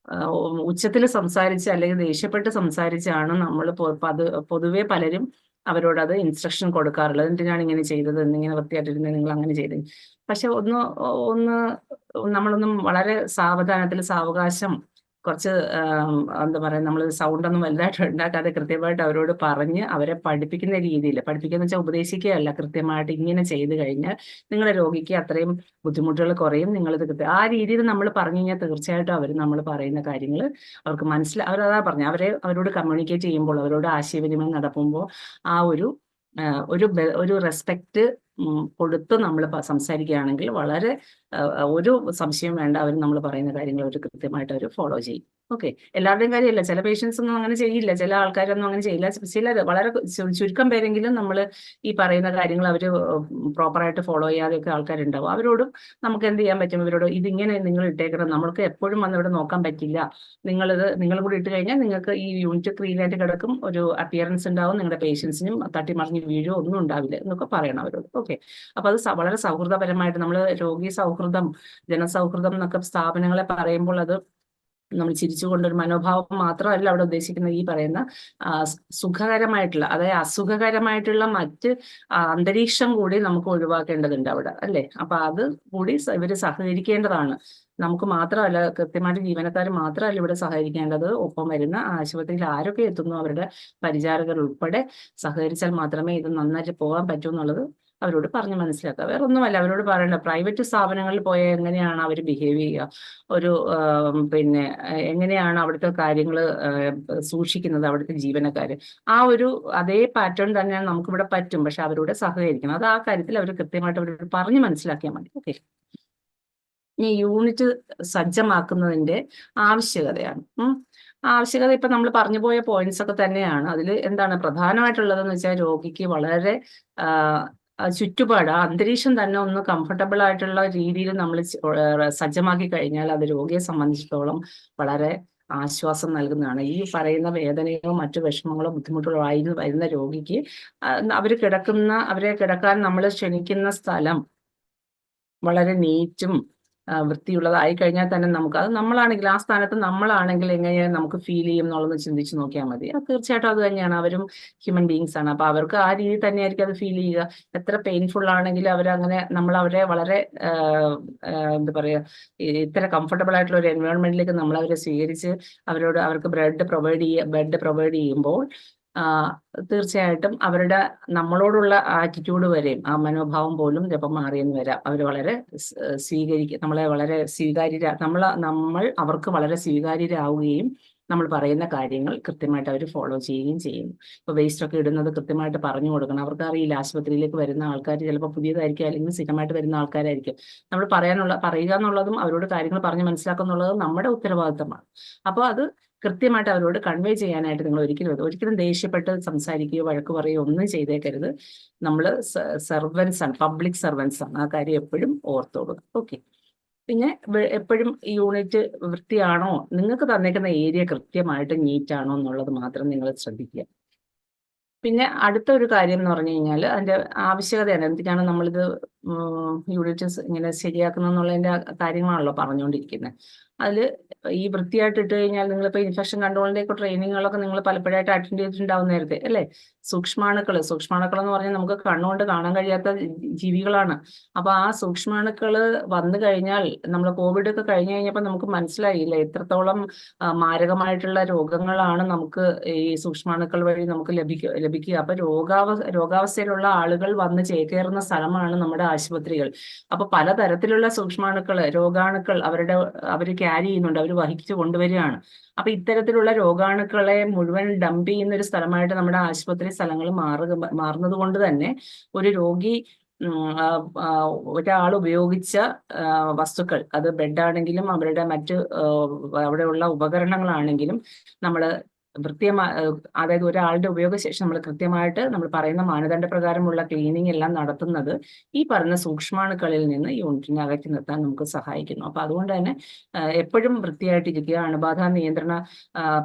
ഉച്ചത്തിൽ സംസാരിച്ച് അല്ലെങ്കിൽ ദേഷ്യപ്പെട്ട് സംസാരിച്ചാണ് നമ്മൾ പൊതുവെ പലരും അവരോട് അത് ഇൻസ്ട്രക്ഷൻ കൊടുക്കാറുള്ളത്. എന്തിനാണ് ഇങ്ങനെ ചെയ്തത്, എന്നിങ്ങനെ വൃത്തിയായിട്ടിരുന്നത്, നിങ്ങൾ അങ്ങനെ ചെയ്തത്. പക്ഷെ നമ്മളൊന്നും വളരെ സാവധാനത്തിൽ, സാവകാശം, കുറച്ച് എന്താ പറയുക, നമ്മൾ സൗണ്ടൊന്നും വലുതായിട്ട് ഉണ്ടാക്കാതെ കൃത്യമായിട്ട് അവരോട് പറഞ്ഞ് അവരെ പഠിപ്പിക്കുന്ന രീതിയിൽ, പഠിപ്പിക്കുന്ന വെച്ചാൽ ഉപദേശിക്കുകയല്ല, കൃത്യമായിട്ട് ഇങ്ങനെ ചെയ്ത് കഴിഞ്ഞാൽ നിങ്ങളുടെ രോഗിക്ക് അത്രയും ബുദ്ധിമുട്ടുകൾ കുറയും, നിങ്ങളിത് ആ രീതിയിൽ നമ്മൾ പറഞ്ഞു കഴിഞ്ഞാൽ തീർച്ചയായിട്ടും അവർ നമ്മൾ പറയുന്ന കാര്യങ്ങൾ അവർക്ക് അവരതാ പറഞ്ഞു, അവരോട് കമ്മ്യൂണിക്കേറ്റ് ചെയ്യുമ്പോൾ, അവരോട് ആശയവിനിമയം നടത്തുമ്പോൾ ആ ഒരു റെസ്പെക്ട് കൊടുത്ത് നമ്മൾ സംസാരിക്കുകയാണെങ്കിൽ വളരെ ഒരു സംശയം വേണ്ട, അവർ നമ്മൾ പറയുന്ന കാര്യങ്ങൾ അവർ കൃത്യമായിട്ട് അവർ ഫോളോ ചെയ്യും. ഓക്കെ, എല്ലാവരുടെയും കാര്യമല്ല, ചില പേഷ്യൻസ് ഒന്നും അങ്ങനെ ചെയ്യില്ല, ചില ആൾക്കാരൊന്നും അങ്ങനെ ചെയ്യില്ല, ചിലർ വളരെ ചുരുക്കം പേരെങ്കിലും നമ്മൾ ഈ പറയുന്ന കാര്യങ്ങൾ അവർ പ്രോപ്പറായിട്ട് ഫോളോ ചെയ്യാതെയൊക്കെ ആൾക്കാരുണ്ടാവും. അവരോടും നമുക്ക് എന്ത് ചെയ്യാൻ പറ്റും? ഇവരോട് ഇതിങ്ങനെ നിങ്ങൾ ഇട്ടേക്കണം, നമ്മൾക്ക് എപ്പോഴും വന്ന് ഇവിടെ നോക്കാൻ പറ്റില്ല, നിങ്ങളും കൂടി ഇട്ട് കഴിഞ്ഞാൽ നിങ്ങൾക്ക് ഈ യൂണിറ്റ് ക്ലീനായിട്ട് കിടക്കും, ഒരു അപ്പിയറൻസ് ഉണ്ടാവും, നിങ്ങളുടെ പേഷ്യൻസിനും തട്ടിമറിഞ്ഞ് വീഴോ ഒന്നും ഉണ്ടാവില്ല എന്നൊക്കെ പറയണം അവരോട്. ഓക്കെ, അപ്പൊ അത് വളരെ സൗഹൃദപരമായിട്ട്, നമ്മൾ രോഗി സൗഹൃദം, ജനസൗഹൃദം എന്നൊക്കെ സ്ഥാപനങ്ങളെ പറയുമ്പോൾ അത് നമ്മൾ ചിരിച്ചുകൊണ്ടൊരു മനോഭാവം മാത്രമല്ല അവിടെ ഉദ്ദേശിക്കുന്നത്. ഈ പറയുന്ന സുഖകരമായിട്ടുള്ള, അതായത് അസുഖകരമായിട്ടുള്ള മറ്റ് അന്തരീക്ഷം കൂടി നമുക്ക് ഒഴിവാക്കേണ്ടതുണ്ട് അവിടെ അല്ലേ. അപ്പൊ അത് കൂടി ഇവര് സഹകരിക്കേണ്ടതാണ്. നമുക്ക് മാത്രമല്ല, കൃത്യമായിട്ട് ജീവനക്കാർ മാത്രമല്ല ഇവിടെ സഹകരിക്കേണ്ടത്, ഒപ്പം വരുന്ന ആശുപത്രിയിൽ ആരൊക്കെ എത്തുന്നു അവരുടെ പരിചാരകർ ഉൾപ്പെടെ സഹകരിച്ചാൽ മാത്രമേ ഇത് നന്നായിട്ട് പോകാൻ പറ്റൂ എന്നുള്ളത് അവരോട് പറഞ്ഞ് മനസ്സിലാക്കുക. വേറെ ഒന്നുമല്ല, അവരോട് പറയണ്ട. പ്രൈവറ്റ് സ്ഥാപനങ്ങളിൽ പോയാൽ എങ്ങനെയാണ് അവർ ബിഹേവ് ചെയ്യുക, ഒരു പിന്നെ എങ്ങനെയാണ് അവിടുത്തെ കാര്യങ്ങൾ സൂക്ഷിക്കുന്നത് അവിടുത്തെ ജീവനക്കാർ, ആ ഒരു അതേ പാറ്റേൺ തന്നെയാണ് നമുക്കിവിടെ പറ്റും. പക്ഷെ അവരോട് സഹകരിക്കണം. അത് ആ കാര്യത്തിൽ അവർ കൃത്യമായിട്ട് അവരോട് പറഞ്ഞ് മനസ്സിലാക്കിയാൽ മതി. ഓക്കെ. ഈ യൂണിറ്റ് സജ്ജമാക്കുന്നതിന്റെ ആവശ്യകതയാണ്. ആവശ്യകത ഇപ്പൊ നമ്മൾ പറഞ്ഞു പോയ പോയിന്റ്സ് ഒക്കെ തന്നെയാണ്. അതിൽ എന്താണ് പ്രധാനമായിട്ടുള്ളതെന്ന് വെച്ചാൽ, രോഗിക്ക് വളരെ ചുറ്റുപാട്, ആ അന്തരീക്ഷം തന്നെ ഒന്ന് കംഫർട്ടബിൾ ആയിട്ടുള്ള രീതിയിൽ നമ്മൾ സജ്ജമാക്കി കഴിഞ്ഞാൽ അത് രോഗിയെ സംബന്ധിച്ചിടത്തോളം വളരെ ആശ്വാസം നൽകുന്നതാണ്. ഈ പറയുന്ന വേദനയോ മറ്റു വിഷമങ്ങളോ ബുദ്ധിമുട്ടുകളോ ആയി വരുന്ന രോഗിക്ക് അവരെ കിടക്കാൻ നമ്മൾ ക്ഷണിക്കുന്ന സ്ഥലം വളരെ നീറ്റും വൃത്തിയുള്ളതായി കഴിഞ്ഞാൽ തന്നെ അത് നമ്മളാണെങ്കിൽ ആ സ്ഥാനത്ത് നമ്മളാണെങ്കിൽ എങ്ങനെയാണ് നമുക്ക് ഫീൽ ചെയ്യും എന്നുള്ളത് ചിന്തിച്ച് നോക്കിയാൽ മതി. തീർച്ചയായിട്ടും അത് തന്നെയാണ്. അവരും ഹ്യൂമൻ ബീങ്സ് ആണ്. അപ്പൊ അവർക്ക് ആ രീതിയിൽ തന്നെയായിരിക്കും അത് ഫീൽ ചെയ്യുക. എത്ര പെയിൻഫുൾ ആണെങ്കിലും നമ്മൾ അവരെ വളരെ എന്താ പറയുക, ഇത്ര കംഫർട്ടബിൾ ആയിട്ടുള്ള ഒരു എൻവയോൺമെന്റിലേക്ക് നമ്മൾ അവരെ സ്വീകരിച്ച് അവർക്ക് ബെഡ് പ്രൊവൈഡ് ചെയ്യുമ്പോൾ തീർച്ചയായിട്ടും നമ്മളോടുള്ള ആറ്റിറ്റ്യൂഡ് വരെയും ആ മനോഭാവം പോലും ചിലപ്പോൾ മാറിയെന്ന് വരാം. അവർ വളരെ നമ്മളെ വളരെ നമ്മൾ അവർക്ക് വളരെ സ്വീകാര്യരാവുകയും നമ്മൾ പറയുന്ന കാര്യങ്ങൾ കൃത്യമായിട്ട് അവർ ഫോളോ ചെയ്യുകയും ചെയ്യുന്നു. ഇപ്പോൾ വേസ്റ്റ് ഒക്കെ ഇടുന്നത് കൃത്യമായിട്ട് പറഞ്ഞു കൊടുക്കണം. അവർക്ക് അറിയില്ല, ആശുപത്രിയിലേക്ക് വരുന്ന ആൾക്കാർ ചിലപ്പോൾ പുതിയതായിരിക്കും, അല്ലെങ്കിൽ സ്ഥിരമായിട്ട് വരുന്ന ആൾക്കാരായിരിക്കും. നമ്മൾ പറയുക എന്നുള്ളതും അവരോട് കാര്യങ്ങൾ പറഞ്ഞ് മനസ്സിലാക്കുക എന്നുള്ളതും നമ്മുടെ ഉത്തരവാദിത്തമാണ്. അപ്പോൾ അത് കൃത്യമായിട്ട് അവരോട് കൺവേ ചെയ്യാനായിട്ട് നിങ്ങൾ ഒരിക്കലും ദേഷ്യപ്പെട്ട് സംസാരിക്കുകയോ വഴക്ക് പറയുകയോ ഒന്നും ചെയ്തേക്കരുത്. നമ്മൾ സെർവൻസ് ആണ്, പബ്ലിക് സെർവൻസ് ആണ്. ആ കാര്യം എപ്പോഴും ഓർത്തോടുക. ഓക്കെ. പിന്നെ എപ്പോഴും യൂണിറ്റ് വൃത്തിയാണോ, നിങ്ങൾക്ക് തന്നേക്കുന്ന ഏരിയ കൃത്യമായിട്ട് നീറ്റാണോ എന്നുള്ളത് മാത്രം നിങ്ങൾ ശ്രദ്ധിക്കുക. പിന്നെ അടുത്ത ഒരു കാര്യം എന്ന് പറഞ്ഞു കഴിഞ്ഞാൽ അതിന്റെ ആവശ്യകതയാണ്. എന്തിനാണ് നമ്മളിത് യൂണിറ്റ് ഇങ്ങനെ ശരിയാക്കുന്നതെന്നുള്ളതിന്റെ കാര്യങ്ങളാണല്ലോ പറഞ്ഞുകൊണ്ടിരിക്കുന്നത്. അതിൽ ഈ വൃത്തിയായിട്ട് ഇട്ട് കഴിഞ്ഞാൽ നിങ്ങളിപ്പോൾ ഇൻഫെക്ഷൻ കൺട്രോളിന്റെ ഒക്കെ ട്രെയിനിങ്ങുകളൊക്കെ നിങ്ങൾ പലപ്പോഴായിട്ട് അറ്റൻഡ് ചെയ്തിട്ടുണ്ടാവും നേരത്തെ, അല്ലേ? സൂക്ഷ്മാണുക്കൾ എന്ന് പറഞ്ഞാൽ നമുക്ക് കണ്ണുകൊണ്ട് കാണാൻ കഴിയാത്ത ജീവികളാണ്. അപ്പൊ ആ സൂക്ഷ്മാണുക്കൾ വന്നു കഴിഞ്ഞാൽ, നമ്മൾ കോവിഡ് ഒക്കെ കഴിഞ്ഞു കഴിഞ്ഞപ്പോൾ നമുക്ക് മനസ്സിലായില്ല എത്രത്തോളം മാരകമായിട്ടുള്ള രോഗങ്ങളാണ് നമുക്ക് ഈ സൂക്ഷ്മാണുക്കൾ വഴി നമുക്ക് ലഭിക്കുക. അപ്പൊ രോഗാവസ്ഥയിലുള്ള ആളുകൾ വന്ന് ചേക്കേറുന്ന സ്ഥലമാണ് നമ്മുടെ ആശുപത്രികൾ. അപ്പൊ പലതരത്തിലുള്ള രോഗാണുക്കൾ അവർ ക്യാരി ചെയ്യുന്നുണ്ട്, അവർ വഹിച്ചു കൊണ്ടുവരികയാണ്. അപ്പൊ ഇത്തരത്തിലുള്ള രോഗാണുക്കളെ മുഴുവൻ ഡംപ് ചെയ്യുന്ന ഒരു സ്ഥലമായിട്ട് നമ്മുടെ ആശുപത്രി സ്ഥലങ്ങൾ മാറുന്നത് കൊണ്ട് തന്നെ ഒരു രോഗി ഒരാൾ ഉപയോഗിച്ച വസ്തുക്കൾ, അത് ബെഡാണെങ്കിലും അവരുടെ അവിടെയുള്ള ഉപകരണങ്ങളാണെങ്കിലും നമ്മൾ അതായത് ഒരാളുടെ ഉപയോഗശേഷം നമ്മൾ കൃത്യമായിട്ട് നമ്മൾ പറയുന്ന മാനദണ്ഡ പ്രകാരമുള്ള ക്ലീനിങ് എല്ലാം നടത്തുന്നത് ഈ പറഞ്ഞ സൂക്ഷ്മാണുക്കളിൽ നിന്ന് യൂണിറ്റിനെ അകറ്റി നിർത്താൻ നമുക്ക് സഹായിക്കുന്നു. അപ്പൊ അതുകൊണ്ട് തന്നെ എപ്പോഴും വൃത്തിയായിട്ടിരിക്കുക. അണുബാധ നിയന്ത്രണ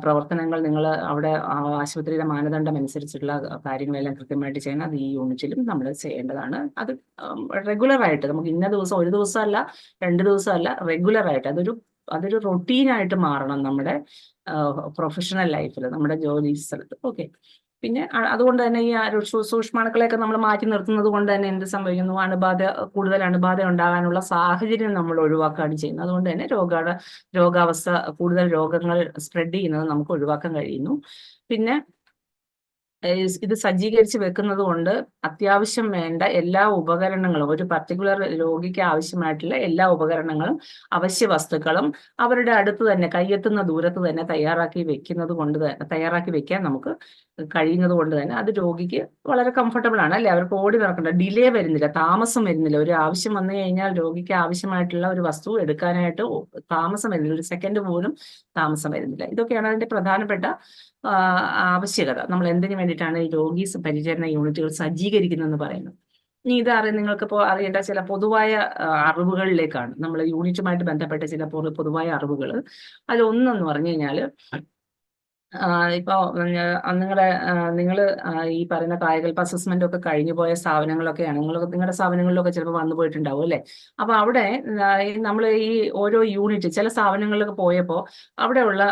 പ്രവർത്തനങ്ങൾ നിങ്ങൾ അവിടെ ആശുപത്രിയുടെ മാനദണ്ഡം അനുസരിച്ചുള്ള കാര്യങ്ങളെല്ലാം കൃത്യമായിട്ട് ചെയ്യണം. അത് ഈ യൂണിറ്റിലും നമ്മൾ ചെയ്യേണ്ടതാണ്. അത് റെഗുലറായിട്ട്, നമുക്ക് ഇന്ന ദിവസം, ഒരു ദിവസമല്ല 2 ദിവസമല്ല, റെഗുലറായിട്ട് അതൊരു റൊട്ടീനായിട്ട് മാറണം നമ്മുടെ പ്രൊഫഷണൽ ലൈഫിൽ, നമ്മുടെ ജോലി സ്ഥലത്ത്. ഓക്കെ. പിന്നെ അതുകൊണ്ട് തന്നെ ഈ സൂക്ഷ്മാണുക്കളെയൊക്കെ നമ്മൾ മാറ്റി നിർത്തുന്നത് കൊണ്ട് തന്നെ എന്ത് സംഭവിക്കുന്നു, കൂടുതൽ അണുബാധ ഉണ്ടാകാനുള്ള സാഹചര്യം നമ്മൾ ഒഴിവാക്കുകയാണ് ചെയ്യുന്നത്. അതുകൊണ്ട് തന്നെ രോഗാവസ്ഥ, കൂടുതൽ രോഗങ്ങൾ സ്പ്രെഡ് ചെയ്യുന്നത് നമുക്ക് ഒഴിവാക്കാൻ കഴിയുന്നു. പിന്നെ ഇത് സജ്ജീകരിച്ച് വെക്കുന്നത് കൊണ്ട് അത്യാവശ്യം വേണ്ട എല്ലാ ഉപകരണങ്ങളും, ഒരു പർട്ടിക്കുലർ രോഗിക്ക് ആവശ്യമായിട്ടുള്ള എല്ലാ ഉപകരണങ്ങളും അവശ്യ വസ്തുക്കളും അവരുടെ അടുത്ത് തന്നെ, കയ്യെത്തുന്ന ദൂരത്ത് തന്നെ തയ്യാറാക്കി വെക്കാൻ നമുക്ക് കഴിയുന്നത് കൊണ്ട് തന്നെ അത് രോഗിക്ക് വളരെ കംഫർട്ടബിൾ ആണ്, അല്ലെ? അവർക്ക് ഓടി നടക്കണ്ട, ഡിലേ വരുന്നില്ല, താമസം വരുന്നില്ല. ഒരു ആവശ്യം വന്നു കഴിഞ്ഞാൽ രോഗിക്ക് ആവശ്യമായിട്ടുള്ള ഒരു വസ്തു എടുക്കാനായിട്ട് താമസം വരുന്നില്ല, ഒരു സെക്കൻഡ് പോലും താമസം വരുന്നില്ല. ഇതൊക്കെയാണ് അതിന്റെ പ്രധാനപ്പെട്ട ആവശ്യകത. നമ്മൾ എന്തിനു വേണ്ടിയിട്ടാണ് ഈ രോഗി പരിചരണ യൂണിറ്റുകൾ സജ്ജീകരിക്കുന്നതെന്ന് പറയുന്നത്. ഇനി നിങ്ങൾക്കിപ്പോൾ അറിയേണ്ട ചില പൊതുവായ അറിവുകളിലേക്കാണ്, നമ്മൾ യൂണിറ്റുമായിട്ട് ബന്ധപ്പെട്ട ചില പൊതുവായ അറിവുകൾ. അതിലൊന്നെന്ന് പറഞ്ഞു കഴിഞ്ഞാൽ, ഇപ്പോൾ നിങ്ങൾ ഈ പറയുന്ന കായകൽപ്പ അസസ്മെന്റ് ഒക്കെ കഴിഞ്ഞു പോയ സ്ഥാപനങ്ങളൊക്കെയാണ്, നിങ്ങളുടെ സ്ഥാപനങ്ങളിലൊക്കെ ചിലപ്പോൾ വന്നു പോയിട്ടുണ്ടാവും, അല്ലേ? അപ്പൊ അവിടെ നമ്മൾ ഈ ഓരോ യൂണിറ്റ്, ചില സ്ഥാപനങ്ങളിലൊക്കെ പോയപ്പോൾ അവിടെയുള്ള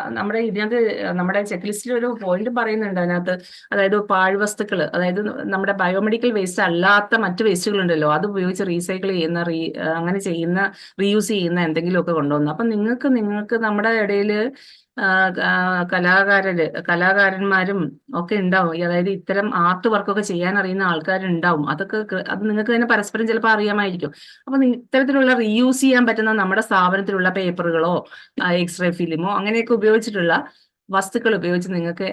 നമ്മുടെ ചെക്ക് ലിസ്റ്റിൽ ഒരു പോയിന്റ് പറയുന്നുണ്ട് അതിനകത്ത്. അതായത് പാഴ്വസ്തുക്കൾ, അതായത് നമ്മുടെ ബയോമെഡിക്കൽ വേസ്റ്റ് അല്ലാത്ത മറ്റു വേസ്റ്റുകളുണ്ടല്ലോ, അത് ഉപയോഗിച്ച് റീസൈക്കിൾ ചെയ്യുന്ന അങ്ങനെ ചെയ്യുന്ന റീയൂസ് ചെയ്യുന്ന എന്തെങ്കിലുമൊക്കെ കൊണ്ടുവന്നു. അപ്പൊ നിങ്ങൾക്ക് നമ്മുടെ ഇടയിൽ കലാകാരന്മാരും ഒക്കെ ഉണ്ടാവും. അതായത് ഇത്തരം ആർട്ട് വർക്കൊക്കെ ചെയ്യാൻ അറിയുന്ന ആൾക്കാരുണ്ടാവും. അതൊക്കെ അത് നിങ്ങൾക്ക് തന്നെ പരസ്പരം ചിലപ്പോൾ അറിയാമായിരിക്കും. അപ്പൊ ഇത്തരത്തിലുള്ള റീയൂസ് ചെയ്യാൻ പറ്റുന്ന നമ്മുടെ സ്ഥാപനത്തിലുള്ള പേപ്പറുകളോ എക്സ്റേ ഫിലിമോ അങ്ങനെയൊക്കെ ഉപയോഗിച്ചിട്ടുള്ള വസ്തുക്കൾ ഉപയോഗിച്ച് നിങ്ങൾക്ക്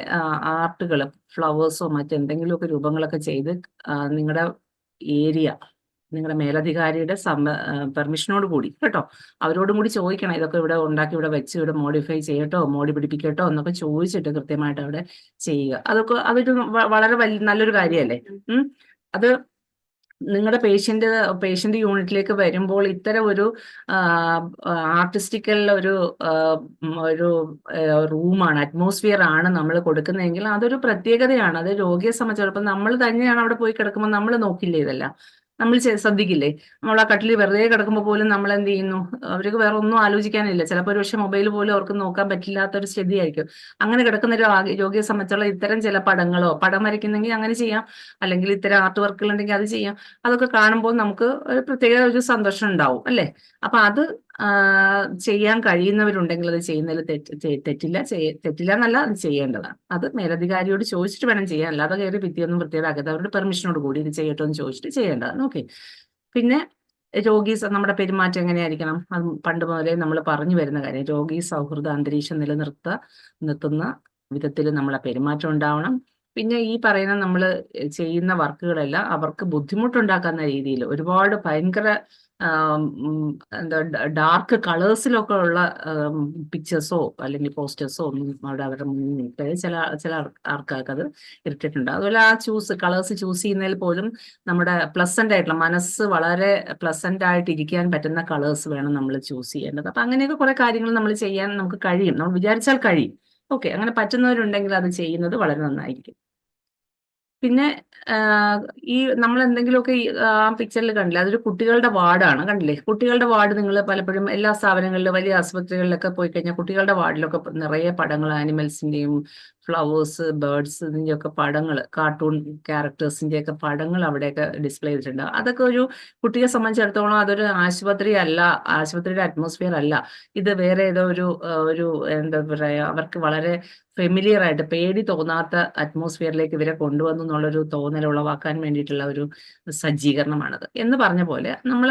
ആർട്ടുകൾ, ഫ്ലവേഴ്സോ മറ്റെന്തെങ്കിലുമൊക്കെ രൂപങ്ങളൊക്കെ ചെയ്ത് നിങ്ങളുടെ ഏരിയ, നിങ്ങളുടെ മേലധികാരിയുടെ പെർമിഷനോട് കൂടി കേട്ടോ, അവരോടും കൂടി ചോദിക്കണം. ഇതൊക്കെ ഇവിടെ ഉണ്ടാക്കി ഇവിടെ വെച്ച് ഇവിടെ മോഡിഫൈ ചെയ്യട്ടോ, മോഡി പിടിപ്പിക്കട്ടോ എന്നൊക്കെ ചോദിച്ചിട്ട് കൃത്യമായിട്ട് അവിടെ ചെയ്യുക. അതൊരു വളരെ നല്ലൊരു കാര്യമല്ലേ. അത് നിങ്ങളുടെ പേഷ്യന്റ് യൂണിറ്റിലേക്ക് വരുമ്പോൾ ഇത്തരം ഒരു ആർട്ടിസ്റ്റിക്കൽ ഒരു റൂമാണ്, അറ്റ്മോസ്ഫിയർ ആണ് നമ്മൾ കൊടുക്കുന്നതെങ്കിൽ അതൊരു പ്രത്യേകതയാണ്. അത് രോഗിയെ സംബന്ധിച്ചിടത്തോളം നമ്മൾ തന്നെയാണ് അവിടെ പോയി കിടക്കുമ്പോൾ നമ്മൾ നോക്കില്ലേ ഇതെല്ലാം, നമ്മൾ ശ്രദ്ധിക്കില്ലേ? നമ്മൾ ആ കട്ടിലിൽ വെറുതെ കിടക്കുമ്പോൾ പോലും നമ്മൾ എന്ത് ചെയ്യുന്നു? അവർക്ക് വേറെ ഒന്നും ആലോചിക്കാനില്ല. ചിലപ്പോൾ ഒരു പക്ഷേ മൊബൈൽ പോലും അവർക്ക് നോക്കാൻ പറ്റില്ലാത്തൊരു സ്ഥിതിയായിരിക്കും. അങ്ങനെ കിടക്കുന്ന ഒരു രോഗിയെ സംബന്ധിച്ചുള്ള ഇത്തരം ചില പടം വരയ്ക്കുന്നെങ്കിൽ അങ്ങനെ ചെയ്യാം, അല്ലെങ്കിൽ ഇത്തരം ആർട്ട് വർക്കുകൾ ഉണ്ടെങ്കിൽ അത് ചെയ്യാം. അതൊക്കെ കാണുമ്പോൾ നമുക്ക് ഒരു പ്രത്യേക ഒരു സന്തോഷം ഉണ്ടാവും അല്ലേ. അപ്പൊ അത് ചെയ്യാൻ കഴിയുന്നവരുണ്ടെങ്കിൽ അത് ചെയ്യുന്നതിൽ തെറ്റില്ല എന്നല്ല, അത് ചെയ്യേണ്ടതാണ്. അത് മേലധികാരിയോട് ചോദിച്ചിട്ട് വേണം ചെയ്യാൻ, അല്ലാതെ കയറി ഭിത്തിയൊന്നും വൃത്തികേടാക്കരുത്. അവരുടെ പെർമിഷനോട് കൂടി ഇത് ചെയ്യട്ടോ എന്ന് ചോദിച്ചിട്ട് ചെയ്യേണ്ടതാണ്. ഓക്കെ. പിന്നെ നമ്മുടെ പെരുമാറ്റം എങ്ങനെയായിരിക്കണം? അത് പണ്ട് മുതലേ നമ്മൾ പറഞ്ഞു വരുന്ന കാര്യം. രോഗി സൗഹൃദ അന്തരീക്ഷം നിർത്തുന്ന വിധത്തിൽ നമ്മളെ പെരുമാറ്റം ഉണ്ടാവണം. പിന്നെ ഈ പറയുന്ന നമ്മൾ ചെയ്യുന്ന വർക്കുകളെല്ലാം അവർക്ക് ബുദ്ധിമുട്ടുണ്ടാക്കുന്ന രീതിയിൽ ഒരുപാട് ഭയങ്കര എന്താ ഡാർക്ക് കളേഴ്സിലൊക്കെ ഉള്ള പിക്ചേഴ്സോ അല്ലെങ്കിൽ പോസ്റ്റേഴ്സോ ഒന്നും അവിടെ അവരുടെ മുന്നിൽ ചില ആൾക്കാർക്ക് അത് ഇറിറ്റേറ്റ് ഉണ്ട്. അതുപോലെ ആ കളേഴ്സ് ചൂസ് ചെയ്യുന്നതിൽ പോലും നമ്മുടെ പ്ലസന്റ് ആയിട്ടുള്ള, മനസ്സ് വളരെ പ്ലസന്റ് ആയിട്ട് ഇരിക്കാൻ പറ്റുന്ന കളേഴ്സ് വേണം നമ്മൾ ചൂസ് ചെയ്യേണ്ടത്. അപ്പൊ അങ്ങനെയൊക്കെ കുറെ കാര്യങ്ങൾ നമ്മൾ ചെയ്യാൻ നമുക്ക് കഴിയും, നമ്മൾ വിചാരിച്ചാൽ കഴിയും. ഓക്കെ, അങ്ങനെ പറ്റുന്നവരുണ്ടെങ്കിൽ അത് ചെയ്യുന്നത് വളരെ നന്നായിരിക്കും. പിന്നെ ഈ നമ്മൾ എന്തെങ്കിലുമൊക്കെ ആ പിക്ചറിൽ കണ്ടില്ലേ, അതൊരു കുട്ടികളുടെ വാർഡാണ്, കണ്ടില്ലേ? കുട്ടികളുടെ വാർഡ് നിങ്ങൾ പലപ്പോഴും എല്ലാ സ്ഥാപനങ്ങളിലും വലിയ ആശുപത്രികളിലൊക്കെ പോയി കഴിഞ്ഞാൽ കുട്ടികളുടെ വാർഡിലൊക്കെ നിറയെ പടങ്ങൾ, ആനിമൽസിന്റെയും ഫ്ലവേഴ്സ്, ബേർഡ്സ്, ഇതിൻ്റെയൊക്കെ പടങ്ങൾ, കാർട്ടൂൺ ക്യാരക്ടേഴ്സിന്റെ ഒക്കെ പടങ്ങൾ അവിടെയൊക്കെ ഡിസ്പ്ലേ ചെയ്തിട്ടുണ്ട്. അതൊക്കെ ഒരു കുട്ടിയെ സംബന്ധിച്ചിടത്തോളം അതൊരു ആശുപത്രിയുടെ അറ്റ്മോസ്ഫിയർ അല്ല. ഇത് വേറെ ഏതോ ഒരു എന്താ പറയാ, അവർക്ക് വളരെ ഫെമിലിയർ ആയിട്ട് പേടി തോന്നാത്ത അറ്റ്മോസ്ഫിയറിലേക്ക് ഇവരെ കൊണ്ടുവന്നു എന്നുള്ളൊരു തോന്നൽ ഉളവാക്കാൻ വേണ്ടിയിട്ടുള്ള ഒരു സജ്ജീകരണമാണത്. എന്ന് പറഞ്ഞ പോലെ നമ്മൾ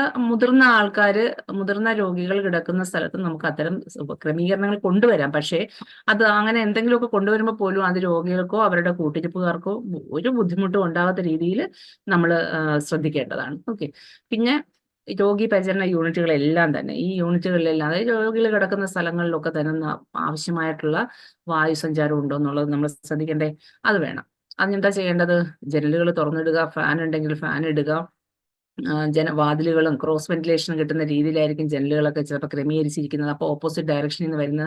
മുതിർന്ന രോഗികൾ കിടക്കുന്ന സ്ഥലത്ത് നമുക്ക് അത്തരം ക്രമീകരണങ്ങൾ കൊണ്ടുവരാം. പക്ഷേ അത് അങ്ങനെ എന്തെങ്കിലുമൊക്കെ കൊണ്ടുവരുമ്പോൾ പോലും അത് രോഗികൾക്കോ അവരുടെ കൂട്ടിരിപ്പുകാർക്കോ ഒരു ബുദ്ധിമുട്ടും ഉണ്ടാകാത്ത രീതിയിൽ നമ്മൾ ശ്രദ്ധിക്കേണ്ടതാണ്. ഓക്കെ. പിന്നെ രോഗി പരിചരണ യൂണിറ്റുകളെല്ലാം തന്നെ, ഈ യൂണിറ്റുകളിലെല്ലാം, അതായത് രോഗികൾ കിടക്കുന്ന സ്ഥലങ്ങളിലൊക്കെ തന്നെ ആവശ്യമായിട്ടുള്ള വായുസഞ്ചാരം ഉണ്ടോ എന്നുള്ളത് നമ്മൾ ശ്രദ്ധിക്കണ്ടേ? അത് വേണം. അതിനെന്താ ചെയ്യേണ്ടത്? ജനലുകൾ തുറന്നിടുക, ഫാൻ ഉണ്ടെങ്കിൽ ഫാൻ ഇടുക, വാതിലുകളും ക്രോസ് വെന്റിലേഷൻ കിട്ടുന്ന രീതിയിലായിരിക്കും ജനലുകളൊക്കെ ചിലപ്പോൾ ക്രമീകരിച്ചിരിക്കുന്നത്. അപ്പോൾ ഓപ്പോസിറ്റ് ഡയറക്ഷനിൽ നിന്ന് വരുന്ന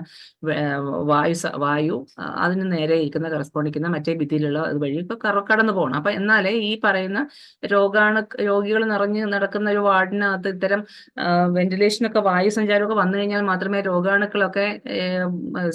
വായു അതിന് നേരെ ഇരിക്കുന്ന കറസ്പോണ്ടിക്കുന്ന മറ്റേ ഭിത്തിയിലുള്ള വഴി ഇപ്പൊ കടന്നു പോകണം. അപ്പൊ എന്നാലേ ഈ പറയുന്ന രോഗികൾ നിറഞ്ഞ് നടക്കുന്ന ഒരു വാർഡിനകത്ത് ഇത്തരം വെന്റിലേഷനൊക്കെ, വായു സഞ്ചാരമൊക്കെ വന്നു കഴിഞ്ഞാൽ മാത്രമേ രോഗാണുക്കളൊക്കെ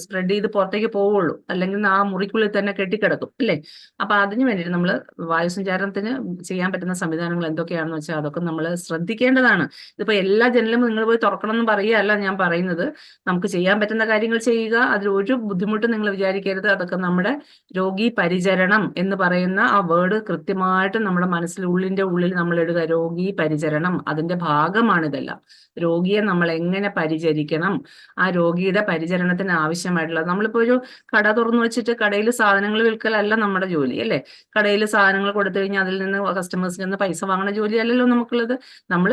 സ്പ്രെഡ് ചെയ്ത് പുറത്തേക്ക് പോവുള്ളൂ. അല്ലെങ്കിൽ ആ മുറിക്കുള്ളിൽ തന്നെ കെട്ടിക്കിടക്കും അല്ലേ. അപ്പൊ അതിന് വേണ്ടിയിട്ട് നമ്മൾ വായുസഞ്ചാരത്തിന് ചെയ്യാൻ പറ്റുന്ന സംവിധാനങ്ങൾ എന്തൊക്കെയാണെന്ന് വെച്ചാൽ അതൊക്കെ നമ്മൾ ശ്രദ്ധിക്കേണ്ടതാണ്. ഇതിപ്പോ എല്ലാ ജനലും നിങ്ങൾ പോയി തുറക്കണം എന്ന് പറയുകയല്ല ഞാൻ പറയുന്നത്. നമുക്ക് ചെയ്യാൻ പറ്റുന്ന കാര്യങ്ങൾ ചെയ്യുക, അതിൽ ഒരു ബുദ്ധിമുട്ടും നിങ്ങൾ വിചാരിക്കരുത്. അതൊക്കെ നമ്മുടെ രോഗി പരിചരണം എന്ന് പറയുന്ന ആ വേർഡ് കൃത്യമായിട്ട് നമ്മുടെ ഉള്ളിന്റെ ഉള്ളിൽ നമ്മൾ ഇടുക. രോഗി പരിചരണം, അതിന്റെ ഭാഗമാണ് ഇതെല്ലാം. രോഗിയെ നമ്മൾ എങ്ങനെ പരിചരിക്കണം, ആ രോഗിയുടെ പരിചരണത്തിന് ആവശ്യമായിട്ടുള്ളത്. നമ്മളിപ്പോ ഒരു കട തുറന്നു വെച്ചിട്ട് കടയിൽ സാധനങ്ങൾ വിൽക്കലല്ല നമ്മുടെ ജോലി അല്ലേ. കടയിൽ സാധനങ്ങൾ കൊടുത്തു കഴിഞ്ഞാൽ അതിൽ നിന്ന് കസ്റ്റമേഴ്സിൽ നിന്ന് പൈസ വാങ്ങുന്ന ജോലി അല്ലല്ലോ നമുക്കുള്ളത്. നമ്മൾ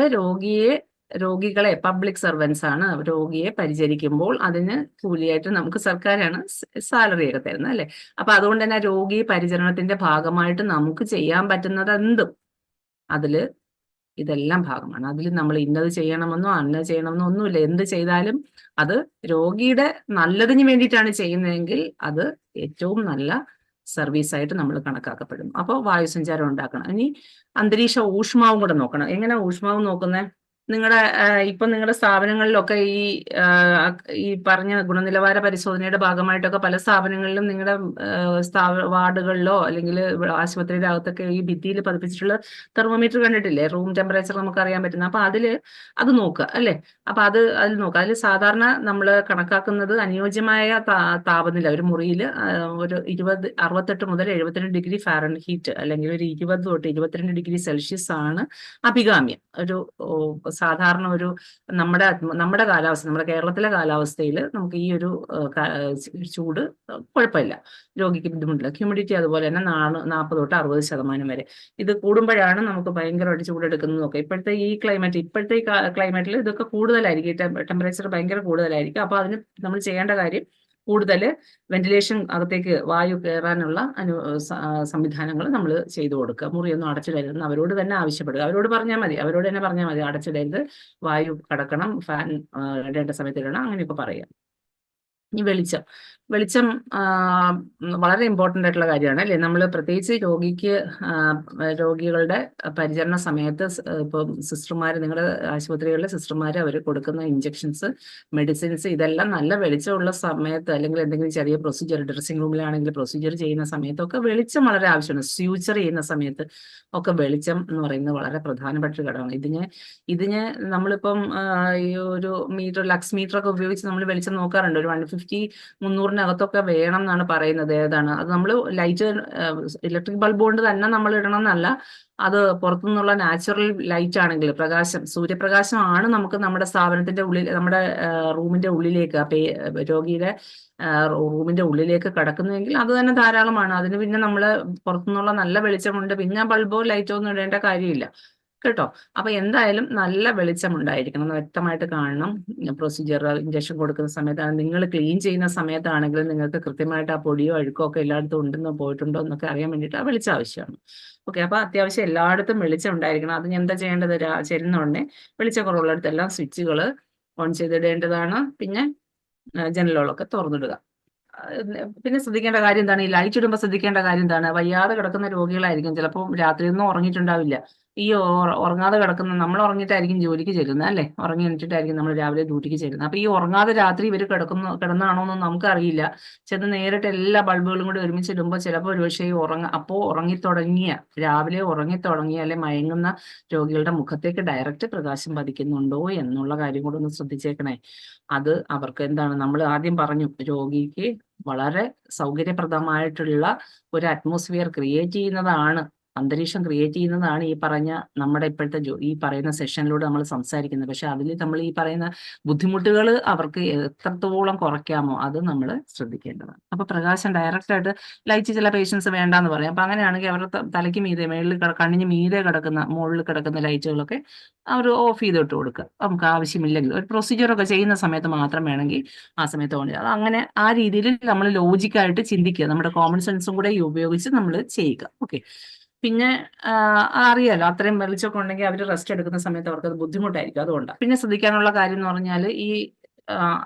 രോഗികളെ പബ്ലിക് സർവൻസ് ആണ്. രോഗിയെ പരിചരിക്കുമ്പോൾ അതിന് കൂലിയായിട്ട് നമുക്ക് സർക്കാരാണ് സാലറി ഒക്കെ തരുന്നത് അല്ലെ. അപ്പൊ അതുകൊണ്ട് തന്നെ രോഗി പരിചരണത്തിന്റെ ഭാഗമായിട്ട് നമുക്ക് ചെയ്യാൻ പറ്റുന്നത് എന്തും അതില് ഇതെല്ലാം ഭാഗമാണ്. അതിൽ നമ്മൾ ഇന്നത് ചെയ്യണമെന്നോ അന്നത് ചെയ്യണമെന്നോ ഒന്നുമില്ല. എന്ത് ചെയ്താലും അത് രോഗിയുടെ നല്ലതിന് വേണ്ടിയിട്ടാണ് ചെയ്യുന്നതെങ്കിൽ അത് ഏറ്റവും നല്ല സർവീസായിട്ട് നമ്മൾ കണക്കാക്കപ്പെടും. അപ്പോൾ വായുസഞ്ചാരം ഉണ്ടാക്കണം. ഇനി അന്തരീക്ഷ ഊഷ്മാവും കൂടെ നോക്കണം. എങ്ങനെ ഊഷ്മാവ് നോക്കുന്നത്? നിങ്ങളുടെ ഇപ്പം നിങ്ങളുടെ സ്ഥാപനങ്ങളിലൊക്കെ ഈ പറഞ്ഞ ഗുണനിലവാര പരിശോധനയുടെ ഭാഗമായിട്ടൊക്കെ പല സ്ഥാപനങ്ങളിലും നിങ്ങളുടെ വാർഡുകളിലോ അല്ലെങ്കിൽ ആശുപത്രിയുടെ അകത്തൊക്കെ ഈ ഭിത്തിയിൽ പതിപ്പിച്ചിട്ടുള്ള തെർമോമീറ്റർ കണ്ടിട്ടില്ലേ? റൂം ടെമ്പറേച്ചർ നമുക്ക് അറിയാൻ പറ്റുന്ന. അപ്പൊ അത് നോക്കുക അല്ലേ? അപ്പൊ അതിൽ നോക്കുക. അതിൽ സാധാരണ നമ്മൾ കണക്കാക്കുന്നത് അനുയോജ്യമായ താപനില ഒരു മുറിയിൽ ഒരു 68 മുതൽ 72 ഡിഗ്രി ഫാരൻഹീറ്റ് അല്ലെങ്കിൽ ഒരു 20 തൊട്ട് 22 ഡിഗ്രി സെൽഷ്യസ് ആണ് അഭികാമ്യം. ഒരു സാധാരണ ഒരു നമ്മുടെ കാലാവസ്ഥ, നമ്മുടെ കേരളത്തിലെ കാലാവസ്ഥയിൽ നമുക്ക് ഈ ഒരു ചൂട് കുഴപ്പമില്ല, രോഗിക്ക് ബുദ്ധിമുട്ടില്ല. ഹ്യൂമിഡിറ്റി അതുപോലെ തന്നെ 40 തൊട്ട് 60% വരെ. ഇത് കൂടുമ്പോഴാണ് നമുക്ക് ഭയങ്കരമായിട്ട് ചൂടെടുക്കുന്നതൊക്കെ. ഇപ്പോഴത്തെ ഈ ക്ലൈമറ്റിൽ ഇതൊക്കെ കൂടുതലായിരിക്കും, ടെമ്പറേച്ചർ ഭയങ്കര കൂടുതലായിരിക്കും. അപ്പൊ അതിന് നമ്മൾ ചെയ്യേണ്ട കാര്യം കൂടുതൽ വെന്റിലേഷൻ, അകത്തേക്ക് വായു കയറാനുള്ള സംവിധാനങ്ങൾ നമ്മൾ ചെയ്തു കൊടുക്കുക. മുറിയൊന്നും അടച്ചിടരുതെന്ന് അവരോട് തന്നെ ആവശ്യപ്പെടുക. അവരോട് തന്നെ പറഞ്ഞാൽ മതി, അടച്ചിടരുത്, വായു കടക്കണം, ഫാൻ ഇടേണ്ട സമയത്ത് ഇടണം, അങ്ങനെയൊക്കെ പറയാം. ഈ വെളിച്ചം വളരെ ഇമ്പോർട്ടൻ്റ് ആയിട്ടുള്ള കാര്യമാണ് അല്ലേ? നമ്മൾ പ്രത്യേകിച്ച് രോഗികളുടെ പരിചരണ സമയത്ത് ഇപ്പം നിങ്ങളുടെ ആശുപത്രികളിലെ സിസ്റ്റർമാർ അവർ കൊടുക്കുന്ന ഇഞ്ചെക്ഷൻസ്, മെഡിസിൻസ്, ഇതെല്ലാം നല്ല വെളിച്ചമുള്ള സമയത്ത് അല്ലെങ്കിൽ എന്തെങ്കിലും ചെറിയ പ്രൊസീജിയർ, ഡ്രസ്സിംഗ് റൂമിലാണെങ്കിൽ പ്രൊസീജിയർ ചെയ്യുന്ന സമയത്തൊക്കെ വെളിച്ചം വളരെ ആവശ്യമാണ്. സ്യൂച്ചർ ചെയ്യുന്ന സമയത്ത് ഒക്കെ വെളിച്ചം എന്ന് പറയുന്നത് വളരെ പ്രധാനപ്പെട്ട ഒരു ഘടകമാണ്. ഇതിന് നമ്മളിപ്പം ഈ ഒരു ലക്സ് മീറ്റർ ഒക്കെ ഉപയോഗിച്ച് നമ്മൾ വെളിച്ചം നോക്കാറുണ്ട്. ഒരു 150-300 വേണം എന്നാണ് പറയുന്നത്. ഏതാണ് അത്? നമ്മൾ ലൈറ്റ് ഇലക്ട്രിക് ബൾബ് കൊണ്ട് തന്നെ നമ്മൾ ഇടണം എന്നല്ല, അത് പുറത്തുനിന്നുള്ള നാച്ചുറൽ ലൈറ്റ് ആണെങ്കിൽ, സൂര്യപ്രകാശമാണ് നമുക്ക് നമ്മുടെ സ്ഥാപനത്തിന്റെ ഉള്ളിൽ, നമ്മുടെ റൂമിന്റെ ഉള്ളിലേക്ക്, രോഗിയുടെ റൂമിന്റെ ഉള്ളിലേക്ക് കടക്കുന്നുവെങ്കിൽ അത് തന്നെ ധാരാളമാണ്. അതിന് പിന്നെ നമ്മൾ പുറത്തുനിന്നുള്ള നല്ല വെളിച്ചമുണ്ട്, പിന്നെ ബൾബോ ലൈറ്റോ ഒന്നും ഇടേണ്ട കാര്യമില്ല കേട്ടോ. അപ്പൊ എന്തായാലും നല്ല വെളിച്ചം ഉണ്ടായിരിക്കണം, വ്യക്തമായിട്ട് കാണണം. പ്രൊസീജിയർ, ഇഞ്ചക്ഷൻ കൊടുക്കുന്ന സമയത്താണ്, നിങ്ങൾ ക്ലീൻ ചെയ്യുന്ന സമയത്താണെങ്കിലും നിങ്ങൾക്ക് കൃത്യമായിട്ട് ആ പൊടിയോ അഴുക്കോ ഒക്കെ എല്ലായിടത്തും ഉണ്ടെന്നോ പോയിട്ടുണ്ടോ എന്നൊക്കെ അറിയാൻ വേണ്ടിയിട്ട് ആ വെളിച്ചം ആവശ്യമാണ്. ഓക്കെ, അപ്പൊ അത്യാവശ്യം എല്ലായിടത്തും വെളിച്ചം ഉണ്ടായിരിക്കണം. അതിന് എന്താ ചെയ്യേണ്ടത്? ചെല്ലുന്ന ഉടനെ വെളിച്ചക്കുറവുള്ളിടത്തെല്ലാം സ്വിച്ചുകൾ ഓൺ ചെയ്തിടേണ്ടതാണ്. പിന്നെ ജനലുകളൊക്കെ തുറന്നിടുക. പിന്നെ ശ്രദ്ധിക്കേണ്ട കാര്യം എന്താണ്? ഈ ലൈറ്റ് ഇടുമ്പോൾ ശ്രദ്ധിക്കേണ്ട കാര്യം എന്താണ്? വയ്യാതെ കിടക്കുന്ന രോഗികളായിരിക്കും, ചിലപ്പോൾ രാത്രിയൊന്നും ഉറങ്ങിയിട്ടുണ്ടാവില്ല. ഈ ഉറങ്ങാതെ കിടക്കുന്ന, നമ്മൾ ഉറങ്ങിയിട്ടായിരിക്കും ജോലിക്ക് ചെല്ലുന്നത് അല്ലേ? ഉറങ്ങി എണീറ്റിട്ടായിരിക്കും നമ്മൾ രാവിലെ ഡ്യൂട്ടിക്ക് ചെല്ലുന്നത്. അപ്പൊ ഈ ഉറങ്ങാതെ രാത്രി ഇവർ കിടന്നാണോ എന്നൊന്നും നമുക്കറിയില്ല. ചെന്ന് നേരിട്ട് എല്ലാ ബൾബുകളും കൂടി ഒരുമിച്ചിടുമ്പോൾ ചിലപ്പോൾ ഒരുപക്ഷെ രാവിലെ ഉറങ്ങിത്തുടങ്ങിയ അല്ലെ മയങ്ങുന്ന രോഗികളുടെ മുഖത്തേക്ക് ഡയറക്റ്റ് പ്രകാശം പതിക്കുന്നുണ്ടോ എന്നുള്ള കാര്യം കൂടെ ഒന്ന് ശ്രദ്ധിച്ചേക്കണേ. അത് അവർക്ക് എന്താണ്, നമ്മൾ ആദ്യം പറഞ്ഞു, രോഗിക്ക് വളരെ സൗകര്യപ്രദമായിട്ടുള്ള ഒരു അറ്റ്മോസ്ഫിയർ ക്രിയേറ്റ് ചെയ്യുന്നതാണ്, അന്തരീക്ഷം ക്രിയേറ്റ് ചെയ്യുന്നതാണ് ഈ പറഞ്ഞ നമ്മുടെ ഇപ്പോഴത്തെ ഈ പറയുന്ന സെഷനിലൂടെ നമ്മൾ സംസാരിക്കുന്നത്. പക്ഷെ അതിൽ നമ്മൾ ഈ പറയുന്ന ബുദ്ധിമുട്ടുകൾ അവർക്ക് എത്രത്തോളം കുറയ്ക്കാമോ അത് നമ്മൾ ശ്രദ്ധിക്കേണ്ടതാണ്. അപ്പൊ പ്രകാശം ഡയറക്റ്റ് ആയിട്ട് ലൈറ്റ് ചില പേഷ്യൻസ് വേണ്ടാന്ന് പറയും. അപ്പൊ അങ്ങനെയാണെങ്കിൽ അവരുടെ തലയ്ക്ക് മീതെ, കണ്ണിന് മീതെ മുകളിൽ കിടക്കുന്ന ലൈറ്റുകളൊക്കെ അവർ ഓഫ് ചെയ്തിട്ട് കൊടുക്കുക. നമുക്ക് ആവശ്യമില്ലെങ്കിൽ, ഒരു പ്രൊസീജിയറൊക്കെ ചെയ്യുന്ന സമയത്ത് മാത്രം വേണമെങ്കിൽ ആ സമയത്ത് ഓൺ ചെയ്യുക. അങ്ങനെ ആ രീതിയിൽ നമ്മൾ ലോജിക്കായിട്ട് ചിന്തിക്കുക, നമ്മുടെ കോമൺ സെൻസും കൂടെ ഉപയോഗിച്ച് നമ്മൾ ചെയ്യുക. ഓക്കെ, പിന്നെ അറിയാലോ, അത്രയും വെളിച്ചമൊക്കെ ഉണ്ടെങ്കിൽ അവർ റെസ്റ്റ് എടുക്കുന്ന സമയത്ത് അവർക്ക് അത് ബുദ്ധിമുട്ടായിരിക്കും. അതുകൊണ്ടാണ്. പിന്നെ ശ്രദ്ധിക്കാനുള്ള കാര്യം എന്ന് പറഞ്ഞാൽ ഈ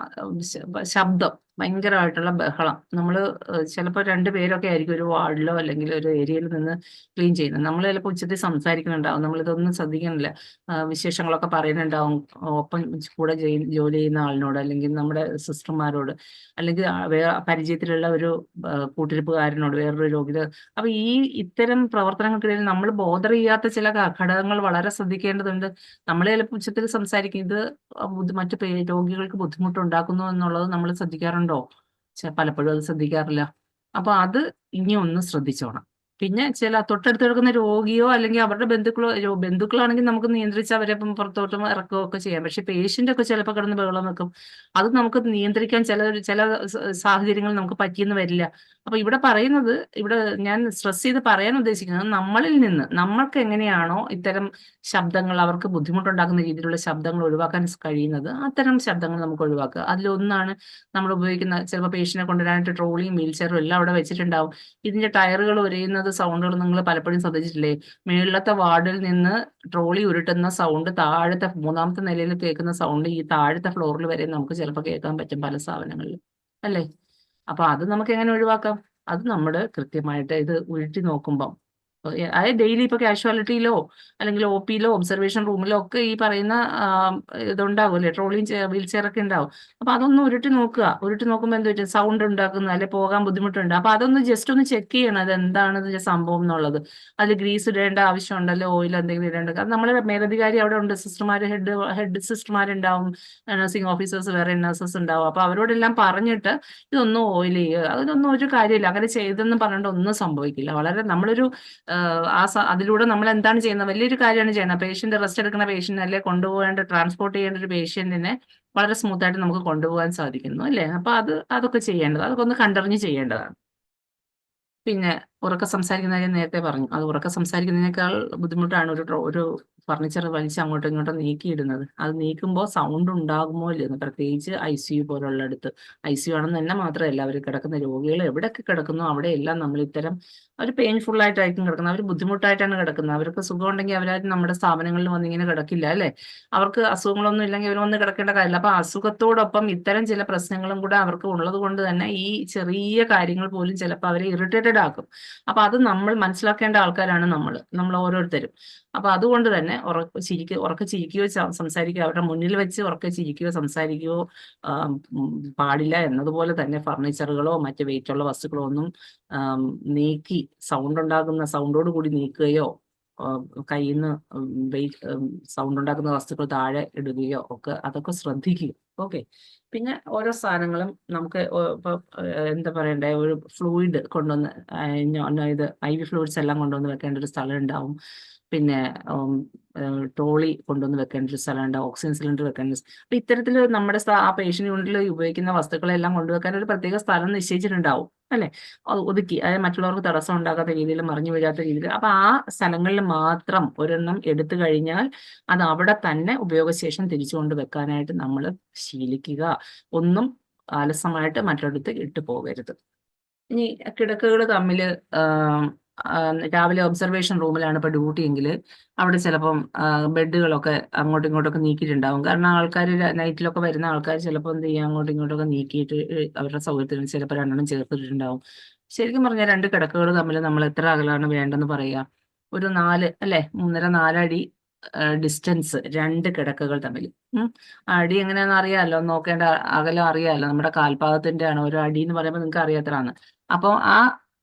ശബ്ദം, ഭയങ്കരമായിട്ടുള്ള ബഹളം. നമ്മൾ ചിലപ്പോൾ 2 പേരൊക്കെ ആയിരിക്കും ഒരു വാർഡിലോ അല്ലെങ്കിൽ ഒരു ഏരിയയിൽ നിന്ന് ക്ലീൻ ചെയ്യുന്നത്. നമ്മൾ ചിലപ്പോൾ ഉച്ചത്തിൽ സംസാരിക്കുന്നുണ്ടാവും, നമ്മളിതൊന്നും ശ്രദ്ധിക്കുന്നില്ല. വിശേഷങ്ങളൊക്കെ പറയുന്നുണ്ടാവും ഒപ്പം കൂടെ ജോലി ചെയ്യുന്ന ആളിനോട്, അല്ലെങ്കിൽ നമ്മുടെ സിസ്റ്റർമാരോട്, അല്ലെങ്കിൽ പരിചയത്തിലുള്ള ഒരു കൂട്ടിരിപ്പുകാരനോട്, വേറൊരു രോഗിയുടെ. അപ്പൊ ഇത്തരം പ്രവർത്തനങ്ങൾക്കിടയിൽ നമ്മൾ ബോധർ ചെയ്യാത്ത ചില ഘടകങ്ങൾ വളരെ ശ്രദ്ധിക്കേണ്ടതുണ്ട്. നമ്മൾ ചിലപ്പോൾ ഉച്ചത്തിൽ സംസാരിക്കും, ഇത് മറ്റു രോഗികൾക്ക് ബുദ്ധിമുട്ടുണ്ടാക്കുന്നു എന്നുള്ളത് നമ്മൾ ശ്രദ്ധിക്കാറുണ്ടോ? പലപ്പോഴും അത് ശ്രദ്ധിക്കാറില്ല. അപ്പൊ അത് ഇനി ഒന്ന് ശ്രദ്ധിച്ചോണം. പിന്നെ ചില തൊട്ടടുത്ത് കിടക്കുന്ന രോഗിയോ അല്ലെങ്കിൽ അവരുടെ ബന്ധുക്കളാണെങ്കിൽ നമുക്ക് നിയന്ത്രിച്ച് അവരെ പുറത്തോട്ടും ഇറക്കുകയോ ഒക്കെ ചെയ്യാം. പക്ഷെ പേഷ്യന്റ് ഒക്കെ ചിലപ്പോൾ കിടന്ന് ബഹളം വെക്കും. അത് നമുക്ക് നിയന്ത്രിക്കാൻ ചില സാഹചര്യങ്ങൾ നമുക്ക് പറ്റിയെന്ന് വരില്ല. അപ്പൊ ഇവിടെ ഞാൻ സ്ട്രെസ് ചെയ്ത് പറയാൻ ഉദ്ദേശിക്കുന്നത്, നമ്മളിൽ നിന്ന് നമ്മൾക്ക് എങ്ങനെയാണോ ഇത്തരം ശബ്ദങ്ങൾ, അവർക്ക് ബുദ്ധിമുട്ടുണ്ടാക്കുന്ന രീതിയിലുള്ള ശബ്ദങ്ങൾ ഒഴിവാക്കാൻ കഴിയുന്നത്, അത്തരം ശബ്ദങ്ങൾ നമുക്ക് ഒഴിവാക്കുക. അതിലൊന്നാണ് നമ്മൾ ഉപയോഗിക്കുന്ന, ചിലപ്പോൾ പേഷ്യന്റിനെ കൊണ്ടുവരാനായിട്ട് ട്രോളിയും വീൽ ചെയറും എല്ലാം അവിടെ വെച്ചിട്ടുണ്ടാവും. ഇതിന്റെ ടയറുകൾ ഉരയുന്നത് സൗണ്ടുകൾ നിങ്ങൾ പലപ്പോഴും ശ്രദ്ധിച്ചിട്ടില്ലേ? മേളിലത്തെ വാർഡിൽ നിന്ന് ട്രോളി ഉരുട്ടുന്ന സൗണ്ട് താഴത്തെ 3ാമത്തെ നിലയിൽ കേൾക്കുന്ന സൗണ്ട് ഈ താഴത്തെ ഫ്ലോറിൽ വരെ നമുക്ക് ചിലപ്പോൾ കേൾക്കാൻ പറ്റും പല സ്ഥാപനങ്ങളിലും അല്ലേ? അപ്പൊ അത് നമുക്ക് എങ്ങനെ ഒഴിവാക്കാം? അത് നമ്മൾ കൃത്യമായിട്ട് ഇത് ഉരുട്ടി നോക്കുമ്പം അതായത് ഡെയിലി ഇപ്പൊ കാഷ്വാലിറ്റിയിലോ അല്ലെങ്കിൽ ഒ പിയിലോ ഒബ്സർവേഷൻ റൂമിലോ ഒക്കെ ഈ പറയുന്ന ഇതുണ്ടാവുമല്ലേ, ട്രോളിങ് വീൽ ചെയർ ഒക്കെ ഉണ്ടാവും. അപ്പൊ അതൊന്ന് ഉരുട്ടി നോക്കുക. ഉരുട്ടി നോക്കുമ്പോൾ എന്താ വെച്ചാൽ സൗണ്ട് ഉണ്ടാക്കുന്ന, അല്ലെ പോകാൻ ബുദ്ധിമുട്ടുണ്ട്. അപ്പൊ അതൊന്ന് ജസ്റ്റ് ഒന്ന് ചെക്ക് ചെയ്യണം, അത് എന്താണ് ഇതിന്റെ സംഭവം എന്നുള്ളത്. അതിൽ ഗ്രീസ് ഇടേണ്ട ആവശ്യമുണ്ടല്ലോ, ഓയിൽ എന്തെങ്കിലും ഇടേണ്ടത്. അത് നമ്മുടെ മേലധികാരി അവിടെ ഉണ്ട്, സിസ്റ്റർമാർ, ഹെഡ് സിസ്റ്റർമാരുണ്ടാവും, നഴ്സിംഗ് ഓഫീസേഴ്സ്, വേറെ നഴ്സസ് ഉണ്ടാവും. അപ്പൊ അവരോടെല്ലാം പറഞ്ഞിട്ട് ഇതൊന്നും ഓയിൽ ചെയ്യുക, അതിനൊന്നും ഒരു കാര്യമില്ല. അങ്ങനെ ചെയ്തെന്ന് പറഞ്ഞിട്ട് ഒന്നും സംഭവിക്കില്ല. വളരെ നമ്മളൊരു അതിലൂടെ നമ്മൾ എന്താണ് ചെയ്യുന്നത്, വലിയൊരു കാര്യമാണ് ചെയ്യുന്നത്. പേഷ്യന്റ്, റെസ്റ്റ് എടുക്കുന്ന പേഷ്യന്റ്, അല്ലെ കൊണ്ടുപോകേണ്ട, ട്രാൻസ്പോർട്ട് ചെയ്യേണ്ട ഒരു പേഷ്യന്റിനെ വളരെ സ്മൂത്ത് ആയിട്ട് നമുക്ക് കൊണ്ടുപോകാൻ സാധിക്കുന്നു, അല്ലേ? അപ്പൊ അതൊക്കെ ചെയ്യേണ്ടത്, അതൊക്കെ ഒന്ന് കണ്ടറിഞ്ഞ് ചെയ്യേണ്ടതാണ്. പിന്നെ ഉറക്കെ സംസാരിക്കുന്ന കാര്യം നേരത്തെ പറഞ്ഞു. അത് ഉറക്കെ സംസാരിക്കുന്നതിനേക്കാൾ ബുദ്ധിമുട്ടാണ് ഒരു ഫർണിച്ചർ വലിച്ച് അങ്ങോട്ടും ഇങ്ങോട്ടും നീക്കിയിടുന്നത്. അത് നീക്കുമ്പോൾ സൗണ്ട് ഉണ്ടാകുമോ ഇല്ലെന്ന്, പ്രത്യേകിച്ച് ICU പോലുള്ളിടത്ത്. ICU ആണെന്ന് തന്നെ മാത്രമല്ല, അവർ കിടക്കുന്ന രോഗികൾ എവിടെയൊക്കെ കിടക്കുന്നു അവിടെയെല്ലാം നമ്മൾ ഇത്തരം അവർ പെയിൻഫുൾ ആയിട്ടായിരിക്കും കിടക്കുന്നത്, അവർ ബുദ്ധിമുട്ടായിട്ടാണ് കിടക്കുന്നത്. അവർക്ക് സുഖം ഉണ്ടെങ്കിൽ അവരാരും നമ്മുടെ സ്ഥാപനങ്ങളിൽ വന്ന് ഇങ്ങനെ കിടക്കില്ല, അല്ലേ? അവർക്ക് അസുഖങ്ങളൊന്നും ഇല്ലെങ്കിൽ അവർ വന്ന് കിടക്കേണ്ട കാര്യമില്ല. അപ്പൊ അസുഖത്തോടൊപ്പം ഇത്തരം ചില പ്രശ്നങ്ങളും കൂടെ അവർക്ക് ഉള്ളത് കൊണ്ട് തന്നെ ഈ ചെറിയ കാര്യങ്ങൾ പോലും ചിലപ്പോൾ അവരെ ഇറിറ്റേറ്റഡ് ആക്കും. അപ്പൊ അത് നമ്മൾ മനസ്സിലാക്കേണ്ട ആൾക്കാരാണ് നമ്മൾ ഓരോരുത്തരും. അപ്പൊ അതുകൊണ്ട് തന്നെ ഉറക്കെ ചിരിക്കുകയോ സംസാരിക്കുകയോ, അവരുടെ മുന്നിൽ വെച്ച് ഉറക്കെ ചിരിക്കുകയോ സംസാരിക്കുകയോ പാടില്ല. എന്നതുപോലെ തന്നെ ഫർണിച്ചറുകളോ മറ്റ് വെയിറ്റുള്ള വസ്തുക്കളോ ഒന്നും നീക്കി സൗണ്ടോട് കൂടി നീക്കുകയോ കയ്യിൽ നിന്ന് സൗണ്ട് ഉണ്ടാക്കുന്ന വസ്തുക്കൾ താഴെ ഇടുകയോ ഒക്കെ, അതൊക്കെ ശ്രദ്ധിക്കുക. ഓക്കെ. പിന്നെ ഓരോ സാധനങ്ങളും നമുക്ക് ഇപ്പൊ എന്താ പറയണ്ടേ, ഒരു ഫ്ലൂയിഡ് കൊണ്ടുവന്ന് ഇത് IV ഫ്ലൂയിഡ്സ് എല്ലാം കൊണ്ടുവന്ന് വെക്കേണ്ട ഒരു സ്ഥലം ഉണ്ടാവും. പിന്നെ ട്രോളി കൊണ്ടുവന്ന് വെക്കേണ്ട ഒരു സ്ഥലം ഉണ്ടാവും, ഓക്സിജൻ സിലിണ്ടർ വെക്കേണ്ട. അപ്പൊ ഇത്തരത്തിൽ നമ്മുടെ ആ പേഷ്യന്റ് യൂണിറ്റിൽ ഉപയോഗിക്കുന്ന വസ്തുക്കളെല്ലാം കൊണ്ടുവെക്കാൻ ഒരു പ്രത്യേക സ്ഥലം നിശ്ചയിച്ചിട്ടുണ്ടാവും, അല്ലെ? ഒതുക്കി, അതായത് മറ്റുള്ളവർക്ക് തടസ്സം ഉണ്ടാക്കാത്ത രീതിയിൽ, മറിഞ്ഞു വീഴാത്ത രീതിയിൽ. അപ്പൊ ആ സ്ഥലങ്ങളിൽ മാത്രം ഒരെണ്ണം എടുത്തു കഴിഞ്ഞാൽ അത് അവിടെ തന്നെ ഉപയോഗശേഷം തിരിച്ചു കൊണ്ട് വെക്കാനായിട്ട് നമ്മൾ ശീലിക്കുക. ഒന്നും ആലസ്യമായിട്ട് മറ്റൊരിടത്ത് ഇട്ട് പോകരുത്. ഇനി കിടക്കകൾ തമ്മിൽ രാവിലെ ഒബ്സർവേഷൻ റൂമിലാണ് ഇപ്പൊ ഡ്യൂട്ടി എങ്കിൽ അവിടെ ചിലപ്പം ബെഡുകളൊക്കെ അങ്ങോട്ടും ഇങ്ങോട്ടൊക്കെ നീക്കിയിട്ടുണ്ടാവും. കാരണം ആൾക്കാർ നൈറ്റിലൊക്കെ വരുന്ന ആൾക്കാർ ചിലപ്പോൾ എന്ത് ചെയ്യാം, അങ്ങോട്ടും ഇങ്ങോട്ടൊക്കെ നീക്കിയിട്ട് അവരുടെ സൗകര്യത്തിന് ചിലപ്പോൾ രണ്ടെണ്ണം ചേർത്തിട്ടുണ്ടാവും. ശരിക്കും പറഞ്ഞാൽ 2 കിടക്കകൾ തമ്മിൽ നമ്മൾ എത്ര അകലാണ് വേണ്ടെന്ന് പറയാ? ഒരു 4 അല്ലെ 3.5-4 അടി ഡിസ്റ്റൻസ് 2 കിടക്കകൾ തമ്മിൽ. അടി എങ്ങനെയാണെന്ന് അറിയാമല്ലോ, നോക്കേണ്ട അകലം അറിയാമല്ലോ. നമ്മുടെ കാൽപാദത്തിന്റെ ആണ് ഒരു അടി എന്ന് പറയുമ്പോൾ നിങ്ങൾക്ക് അറിയാത്തതാണ്. അപ്പോൾ ആ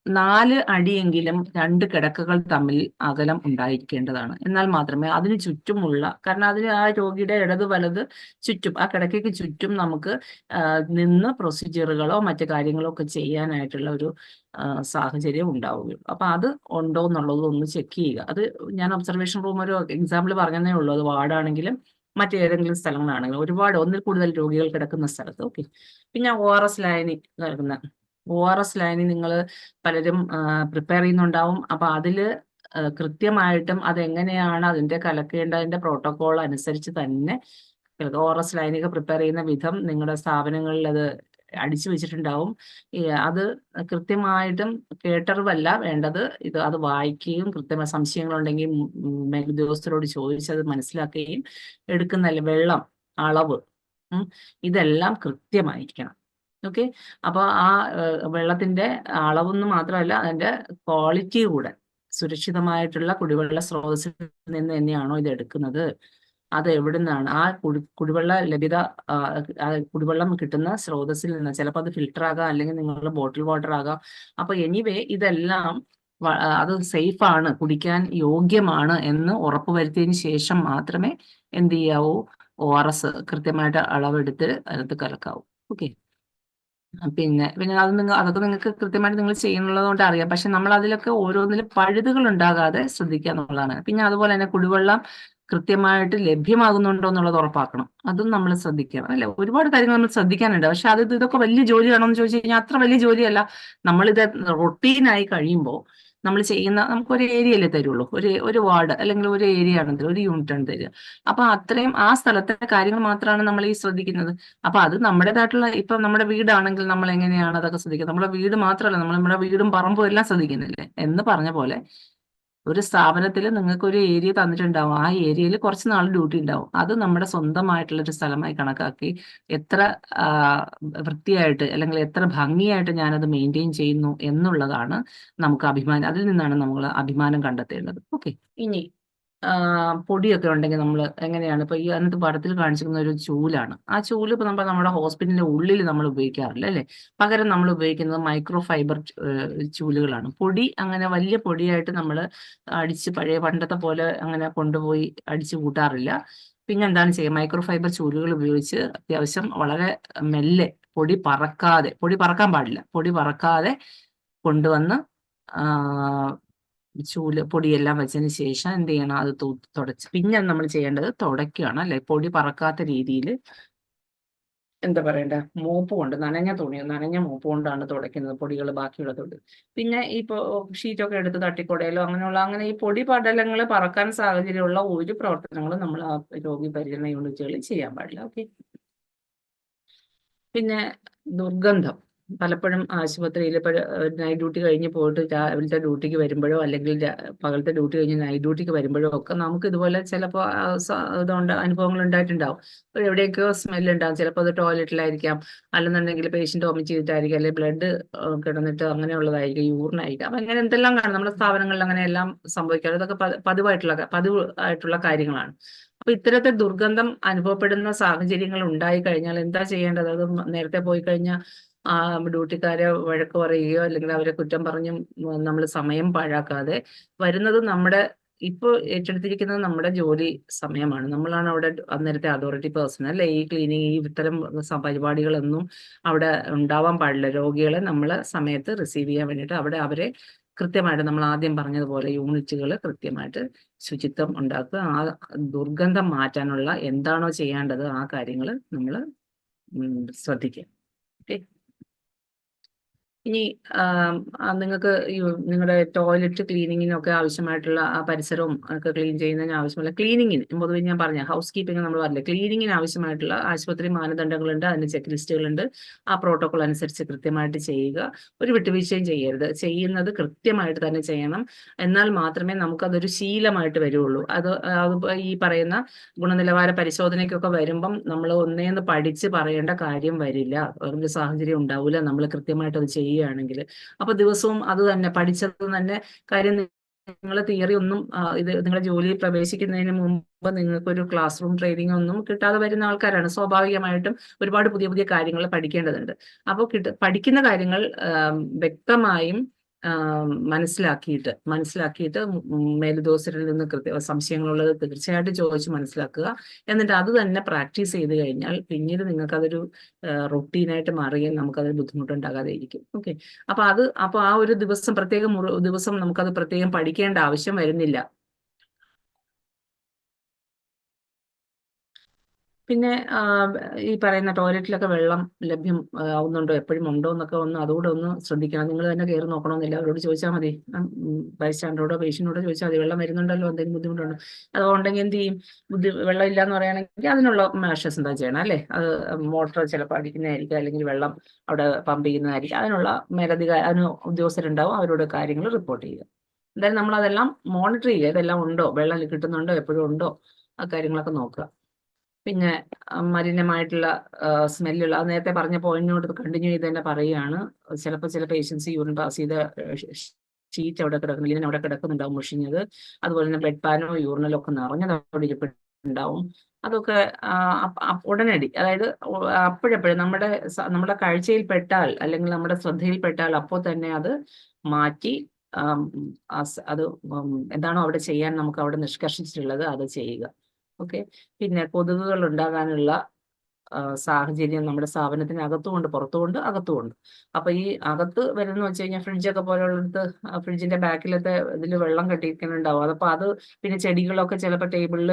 4 അടിയെങ്കിലും 2 കിടക്കകൾ തമ്മിൽ അകലം ഉണ്ടായിരിക്കേണ്ടതാണ്. എന്നാൽ മാത്രമേ അതിന് ചുറ്റുമുള്ള, കാരണം അതിന് ആ രോഗിയുടെ ഇടത് വലത് ചുറ്റും, ആ കിടക്കയ്ക്ക് ചുറ്റും നമുക്ക് നിന്ന് പ്രൊസീജിയറുകളോ മറ്റു കാര്യങ്ങളോ ഒക്കെ ചെയ്യാനായിട്ടുള്ള ഒരു സാഹചര്യം ഉണ്ടാവുകയുള്ളൂ. അപ്പൊ അത് ഉണ്ടോ എന്നുള്ളത് ഒന്ന് ചെക്ക് ചെയ്യുക. അത് ഞാൻ ഒബ്സർവേഷൻ റൂം ഒരു എക്സാമ്പിൾ പറഞ്ഞതേ ഉള്ളൂ. അത് വാർഡാണെങ്കിലും മറ്റേതെങ്കിലും സ്ഥലങ്ങളാണെങ്കിലും, ഒരുപാട് ഒന്നിൽ കൂടുതൽ രോഗികൾ കിടക്കുന്ന സ്ഥലത്ത്. ഓക്കെ. പിന്നെ ORS ലൈനി കിടക്കുന്ന ORS ലൈനി നിങ്ങൾ പലരും പ്രിപ്പയർ ചെയ്യുന്നുണ്ടാവും. അപ്പൊ അതില് കൃത്യമായിട്ടും അതെങ്ങനെയാണ് അതിന്റെ കലക്കേണ്ടതിന്റെ പ്രോട്ടോകോൾ അനുസരിച്ച് തന്നെ ORS ലൈനിക പ്രിപ്പയർ ചെയ്യുന്ന വിധം നിങ്ങളുടെ സ്ഥാപനങ്ങളിൽ അത് അടിച്ചു വെച്ചിട്ടുണ്ടാവും. അത് കൃത്യമായിട്ടും കേട്ടറിവല്ല വേണ്ടത്, അത് വായിക്കുകയും കൃത്യമായ സംശയങ്ങളുണ്ടെങ്കിൽ മേലുദ്യോഗസ്ഥരോട് ചോദിച്ച് അത് മനസ്സിലാക്കുകയും എടുക്കുന്ന വെള്ളം അളവ് ഇതെല്ലാം കൃത്യമായിരിക്കണം. ഓക്കെ. അപ്പൊ ആ വെള്ളത്തിന്റെ അളവെന്ന് മാത്രമല്ല, അതിന്റെ ക്വാളിറ്റി കൂടെ, സുരക്ഷിതമായിട്ടുള്ള കുടിവെള്ള സ്രോതസ്സിൽ നിന്ന് തന്നെയാണോ ഇത് എടുക്കുന്നത്, അത് എവിടെ നിന്നാണ്, ആ കുടിവെള്ള ലഭ്യത, കുടിവെള്ളം കിട്ടുന്ന സ്രോതസ്സിൽ നിന്ന്, ചിലപ്പോൾ അത് ഫിൽട്ടർ ആകാം, അല്ലെങ്കിൽ നിങ്ങളുടെ ബോട്ടിൽ വാട്ടർ ആകാം. അപ്പൊ എനിവേ ഇതെല്ലാം അത് സേഫ് ആണ്, കുടിക്കാൻ യോഗ്യമാണ് എന്ന് ഉറപ്പുവരുത്തിയതിന് ശേഷം മാത്രമേ എന്ത് ചെയ്യാവൂ, ORS കൃത്യമായിട്ട് അളവെടുത്ത് അതിനകത്ത് കലക്കാവൂ. ഓക്കെ. പിന്നെ പിന്നെ അതൊക്കെ നിങ്ങൾക്ക് കൃത്യമായിട്ട് നിങ്ങൾ ചെയ്യുന്നുള്ളത് കൊണ്ട് അറിയാം. പക്ഷെ നമ്മൾ അതിലൊക്കെ ഓരോന്നിലും പഴുതുകൾ ഉണ്ടാകാതെ ശ്രദ്ധിക്കുക എന്നുള്ളതാണ്. പിന്നെ അതുപോലെ തന്നെ കുടിവെള്ളം കൃത്യമായിട്ട് ലഭ്യമാകുന്നുണ്ടോ എന്നുള്ളത് ഉറപ്പാക്കണം. അതും നമ്മൾ ശ്രദ്ധിക്കണം, അല്ലെ? ഒരുപാട് കാര്യങ്ങൾ നമ്മൾ ശ്രദ്ധിക്കാനുണ്ട്. പക്ഷെ ഇതൊക്കെ വലിയ ജോലിയാണോ എന്ന് ചോദിച്ചു കഴിഞ്ഞാൽ അത്ര വലിയ ജോലിയല്ല. നമ്മളിത് റൊട്ടീനായി കഴിയുമ്പോൾ നമ്മൾ ചെയ്യുന്ന, നമുക്കൊരു ഏരിയയിലേ തരുള്ളൂ, ഒരു വാർഡ് അല്ലെങ്കിൽ ഒരു ഏരിയ ആണ് തരിക, ഒരു യൂണിറ്റ് ആണ് തരിക. അപ്പൊ അത്രയും ആ സ്ഥലത്തെ കാര്യങ്ങൾ മാത്രമാണ് നമ്മൾ ഈ ശ്രദ്ധിക്കുന്നത്. അപ്പൊ അത് നമ്മുടേതായിട്ടുള്ള, ഇപ്പൊ നമ്മുടെ വീടാണെങ്കിൽ നമ്മൾ എങ്ങനെയാണ് അതൊക്കെ ശ്രദ്ധിക്കുന്നത്? നമ്മുടെ വീട് മാത്രമല്ല, നമ്മൾ നമ്മുടെ വീടും പറമ്പും എല്ലാം ശ്രദ്ധിക്കുന്നില്ലേ എന്ന് പറഞ്ഞ പോലെ ഒരു സ്ഥാപനത്തിൽ നിങ്ങൾക്ക് ഒരു ഏരിയ തന്നിട്ടുണ്ടാവും. ആ ഏരിയയിൽ കുറച്ച് നാൾ ഡ്യൂട്ടി ഉണ്ടാവും. അത് നമ്മുടെ സ്വന്തമായിട്ടുള്ള ഒരു സ്ഥലമായി കണക്കാക്കി എത്ര ആ, വൃത്തിയായിട്ട് അല്ലെങ്കിൽ എത്ര ഭംഗിയായിട്ട് ഞാനത് മെയിൻറ്റെയിൻ ചെയ്യുന്നു എന്നുള്ളതാണ് നമുക്ക് അഭിമാനം. അതിൽ നിന്നാണ് നമ്മൾ അഭിമാനം കണ്ടെത്തേണ്ടത്. ഓക്കെ. ഇനി പൊടിയൊക്കെ ഉണ്ടെങ്കിൽ നമ്മൾ എങ്ങനെയാണ് ഇപ്പൊ ഈ അതിനകത്ത് പടത്തിൽ കാണിച്ചിരിക്കുന്ന ഒരു ചൂലാണ്. ആ ചൂല് ഇപ്പൊ നമ്മുടെ ഹോസ്പിറ്റലിന്റെ ഉള്ളിൽ നമ്മൾ ഉപയോഗിക്കാറില്ല അല്ലേ? പകരം നമ്മൾ ഉപയോഗിക്കുന്നത് മൈക്രോ ഫൈബർ ചൂലുകളാണ്. പൊടി അങ്ങനെ വലിയ പൊടിയായിട്ട് നമ്മൾ അടിച്ച് പഴയ പണ്ടത്തെ പോലെ അങ്ങനെ കൊണ്ടുപോയി അടിച്ചു കൂട്ടാറില്ല. പിന്നെ എന്താണ് ചെയ്യുക? മൈക്രോ ഫൈബർ ചൂലുകൾ ഉപയോഗിച്ച് അത്യാവശ്യം വളരെ മെല്ലെ പൊടി പറക്കാൻ പാടില്ല. പൊടി പറക്കാതെ കൊണ്ടുവന്ന് പൊടിയെല്ലാം വെച്ചതിന് ശേഷം എന്ത് ചെയ്യണം? അത് തുടച്ച് പിന്നെ നമ്മൾ ചെയ്യേണ്ടത് തുടയ്ക്കുകയാണ് അല്ലെ? പൊടി പറക്കാത്ത രീതിയിൽ എന്താ പറയണ്ടേ, മോപ്പ് കൊണ്ട്, നനഞ്ഞ മോപ്പ് കൊണ്ടാണ് തുടയ്ക്കുന്നത് പൊടികൾ ബാക്കിയുള്ള തൊട്ട്. പിന്നെ ഇപ്പൊ ഷീറ്റൊക്കെ എടുത്ത് തട്ടിക്കൊടയിലോ അങ്ങനെ ഈ പൊടി പടലങ്ങൾ പറക്കാൻ സാഹചര്യമുള്ള ഒരു പ്രവർത്തനങ്ങളും നമ്മൾ ആ രോഗി പരിചരണ യൂണിറ്റുകളിൽ ചെയ്യാൻ പാടില്ല. ഓക്കെ. പിന്നെ ദുർഗന്ധം. പലപ്പോഴും ആശുപത്രിയിൽ നൈറ്റ് ഡ്യൂട്ടി കഴിഞ്ഞ് പോയിട്ട് രാവിലത്തെ ഡ്യൂട്ടിക്ക് വരുമ്പോഴോ അല്ലെങ്കിൽ പകലത്തെ ഡ്യൂട്ടി കഴിഞ്ഞ് നൈറ്റ് ഡ്യൂട്ടിക്ക് വരുമ്പോഴോ ഒക്കെ നമുക്ക് ഇതുപോലെ ചിലപ്പോൾ ഇതുകൊണ്ട് അനുഭവങ്ങൾ ഉണ്ടായിട്ടുണ്ടാവും. എവിടെയൊക്കെയോ സ്മെല്ല് ഉണ്ടാവും. ചിലപ്പോൾ അത് ടോയ്ലറ്റിലായിരിക്കാം, അല്ലെന്നുണ്ടെങ്കിൽ പേഷ്യന്റ് വോമിറ്റ് ചെയ്തിട്ടായിരിക്കും, അല്ലെങ്കിൽ ബ്ലഡ് കിടന്നിട്ട് അങ്ങനെയുള്ളതായിരിക്കും, യൂറിനായിരിക്കാം. അപ്പം അങ്ങനെ എന്തെല്ലാം കാണും നമ്മുടെ സ്ഥാപനങ്ങളിൽ, അങ്ങനെ എല്ലാം സംഭവിക്കാറ്. ഇതൊക്കെ പതിവായിട്ടുള്ള കാര്യങ്ങളാണ്. അപ്പൊ ഇത്തരത്തിൽ ദുർഗന്ധം അനുഭവപ്പെടുന്ന സാഹചര്യങ്ങൾ ഉണ്ടായി കഴിഞ്ഞാൽ എന്താ ചെയ്യേണ്ടത്? അത് നേരത്തെ പോയി കഴിഞ്ഞാൽ ഡ്യൂട്ടിക്കാരെ വഴക്ക് പറയുകയോ അല്ലെങ്കിൽ അവരെ കുറ്റം പറഞ്ഞും നമ്മൾ സമയം പാഴാക്കാതെ, വരുന്നത് ഇപ്പോൾ ഏറ്റെടുത്തിരിക്കുന്നത് നമ്മുടെ ജോലി സമയമാണ്. നമ്മളാണ് അവിടെ അന്നേരത്തെ അതോറിറ്റി പേഴ്സൺ അല്ലെ? ഈ ക്ലീനിങ്, ഇത്തരം പരിപാടികളൊന്നും അവിടെ ഉണ്ടാവാൻ പാടില്ല. രോഗികളെ നമ്മൾ സമയത്ത് റിസീവ് ചെയ്യാൻ വേണ്ടിയിട്ട് അവിടെ അവരെ കൃത്യമായിട്ട് നമ്മൾ ആദ്യം പറഞ്ഞതുപോലെ യൂണിറ്റുകൾ കൃത്യമായിട്ട് ശുചിത്വം ഉണ്ടാക്കുക. ആ ദുർഗന്ധം മാറ്റാനുള്ള എന്താണോ ചെയ്യേണ്ടത് ആ കാര്യങ്ങൾ നമ്മൾ ശ്രദ്ധിക്കുക. ഓക്കെ. ഇനി നിങ്ങൾക്ക് നിങ്ങളുടെ ടോയ്ലറ്റ് ക്ലീനിങ്ങിനൊക്കെ ആവശ്യമായിട്ടുള്ള ആ പരിസരവും ഒക്കെ ക്ലീൻ ചെയ്യുന്നതിന് ആവശ്യമുള്ള ക്ലീനിങ്ങിന് പൊതുവെ ഞാൻ പറഞ്ഞ ഹൗസ് കീപ്പിംഗ് നമ്മൾ പറഞ്ഞില്ല, ക്ലീനിങ്ങിന് ആവശ്യമായിട്ടുള്ള ആശുപത്രി മാനദണ്ഡങ്ങളുണ്ട്, അതിന് ചെക്ക് ലിസ്റ്റുകളുണ്ട്. ആ പ്രോട്ടോകോൾ അനുസരിച്ച് കൃത്യമായിട്ട് ചെയ്യുക. ഒരു വിട്ടുവീഴ്ചയും ചെയ്യരുത്. ചെയ്യുന്നത് കൃത്യമായിട്ട് തന്നെ ചെയ്യണം. എന്നാൽ മാത്രമേ നമുക്കതൊരു ശീലമായിട്ട് വരുള്ളൂ. അത് ഈ പറയുന്ന ഗുണനിലവാര പരിശോധനയ്ക്കൊക്കെ വരുമ്പം നമ്മൾ ഒന്നേന്ന് പഠിച്ച് പറയേണ്ട കാര്യം വരില്ല. ഒരു സാഹചര്യം ഉണ്ടാവില്ല നമ്മൾ കൃത്യമായിട്ട് അത് ചെയ്യുകയാണെങ്കിൽ. അപ്പൊ ദിവസവും അത് തന്നെ പഠിച്ചത് തന്നെ കാര്യം. നിങ്ങൾ തിയറി ഒന്നും ഇത് നിങ്ങളുടെ ജോലിയിൽ പ്രവേശിക്കുന്നതിന് മുമ്പ് നിങ്ങൾക്കൊരു ക്ലാസ് റൂം ട്രെയിനിങ് ഒന്നും കിട്ടാതെ വരുന്ന ആൾക്കാരാണ്. സ്വാഭാവികമായിട്ടും ഒരുപാട് പുതിയ പുതിയ കാര്യങ്ങൾ പഠിക്കേണ്ടതുണ്ട്. അപ്പോൾ പഠിക്കുന്ന കാര്യങ്ങൾ വ്യക്തമായും മനസ്സിലാക്കിയിട്ട് മേലുദ്യോഗസ്ഥരിൽ നിന്ന് സംശയങ്ങളുള്ളത് തീർച്ചയായിട്ടും ചോദിച്ച് മനസ്സിലാക്കുക. എന്നിട്ട് അത് തന്നെ പ്രാക്ടീസ് ചെയ്ത് കഴിഞ്ഞാൽ പിന്നീട് നിങ്ങൾക്കതൊരു റൊട്ടീനായിട്ട് മാറുകയും നമുക്കതൊരു ബുദ്ധിമുട്ടുണ്ടാകാതെ ഇരിക്കും. ഓക്കെ. അപ്പൊ ആ ഒരു ദിവസം ദിവസം നമുക്കത് പ്രത്യേകം പഠിക്കേണ്ട ആവശ്യം വരുന്നില്ല. പിന്നെ ഈ പറയുന്ന ടോയ്ലറ്റിലൊക്കെ വെള്ളം ലഭ്യം ആവുന്നുണ്ടോ, എപ്പോഴും ഉണ്ടോ എന്നൊക്കെ അതുകൂടെ ഒന്ന് ശ്രദ്ധിക്കണം. നിങ്ങൾ തന്നെ കയറി നോക്കണമെന്നില്ല, അവരോട് ചോദിച്ചാൽ മതി. ബൈസ്റ്റാൻഡറോടോ പേഷ്യന്റിനോടോ ചോദിച്ചാൽ മതി, വെള്ളം വരുന്നുണ്ടല്ലോ, എന്തെങ്കിലും ബുദ്ധിമുട്ടുണ്ടോ. അതുകൊണ്ടെങ്കിൽ എന്ത് ചെയ്യും? വെള്ളം ഇല്ല എന്ന് പറയുകയാണെങ്കിൽ അതിനുള്ള മെഷേഴ്സ് എന്താ ചെയ്യണം അല്ലേ? അത് മോട്ടർ ചിലപ്പോൾ അടിക്കുന്നതായിരിക്കും, അല്ലെങ്കിൽ വെള്ളം അവിടെ പമ്പ് ചെയ്യുന്നതായിരിക്കും. അതിനുള്ള അതിന് ഉദ്യോഗസ്ഥരുണ്ടാവും, അവരോട് കാര്യങ്ങൾ റിപ്പോർട്ട് ചെയ്യുക. എന്തായാലും നമ്മൾ അതെല്ലാം മോണിറ്റർ ചെയ്യുക. ഇതെല്ലാം ഉണ്ടോ, വെള്ളം കിട്ടുന്നുണ്ടോ, എപ്പോഴും ഉണ്ടോ, ആ കാര്യങ്ങളൊക്കെ നോക്കുക. പിന്നെ മലിനമായിട്ടുള്ള സ്മെല്ലുള്ള, അത് നേരത്തെ പറഞ്ഞ പോയിന്റിനോട് കണ്ടിന്യൂ ചെയ്ത് തന്നെ പറയുകയാണ്. ചിലപ്പോൾ ചില പേഷ്യൻസ് യൂറിൻ പാസ് ചെയ്ത ഷീറ്റ് അവിടെ കിടക്കുന്നു, ലിനൻ അവിടെ കിടക്കുന്നുണ്ടാവും മുഷിഞ്ഞത്. അതുപോലെ തന്നെ ബെഡ് പാനോ യൂറിനലോ ഒക്കെ നിറഞ്ഞത് അവിടെ ഇരിപ്പുണ്ടാവും. അതൊക്കെ ഉടനടി, അതായത് അപ്പോഴെപ്പോഴും നമ്മുടെ കാഴ്ചയിൽപ്പെട്ടാൽ അല്ലെങ്കിൽ നമ്മുടെ ശ്രദ്ധയിൽപ്പെട്ടാൽ അപ്പോൾ തന്നെ അത് മാറ്റി അത് എന്താണോ അവിടെ ചെയ്യാൻ നമുക്ക് അവിടെ നിഷ്കർഷിച്ചിട്ടുള്ളത് അത് ചെയ്യുക. ഓക്കെ. പിന്നെ കൊതുകുകൾ ഉണ്ടാകാനുള്ള സാഹചര്യം നമ്മുടെ സ്ഥാപനത്തിന് അകത്തുകൊണ്ട് പുറത്തുകൊണ്ട് അകത്തുകൊണ്ട്. അപ്പൊ ഈ അകത്ത് വരുന്ന വെച്ച് കഴിഞ്ഞാൽ ഫ്രിഡ്ജൊക്കെ പോലുള്ളടത്ത് ഫ്രിഡ്ജിന്റെ ബാക്കിലത്തെ ഇതിൽ വെള്ളം കെട്ടിയിരിക്കുന്നുണ്ടാവും. അതപ്പോ അത് പിന്നെ ചെടികളൊക്കെ ചിലപ്പോൾ ടേബിളിൽ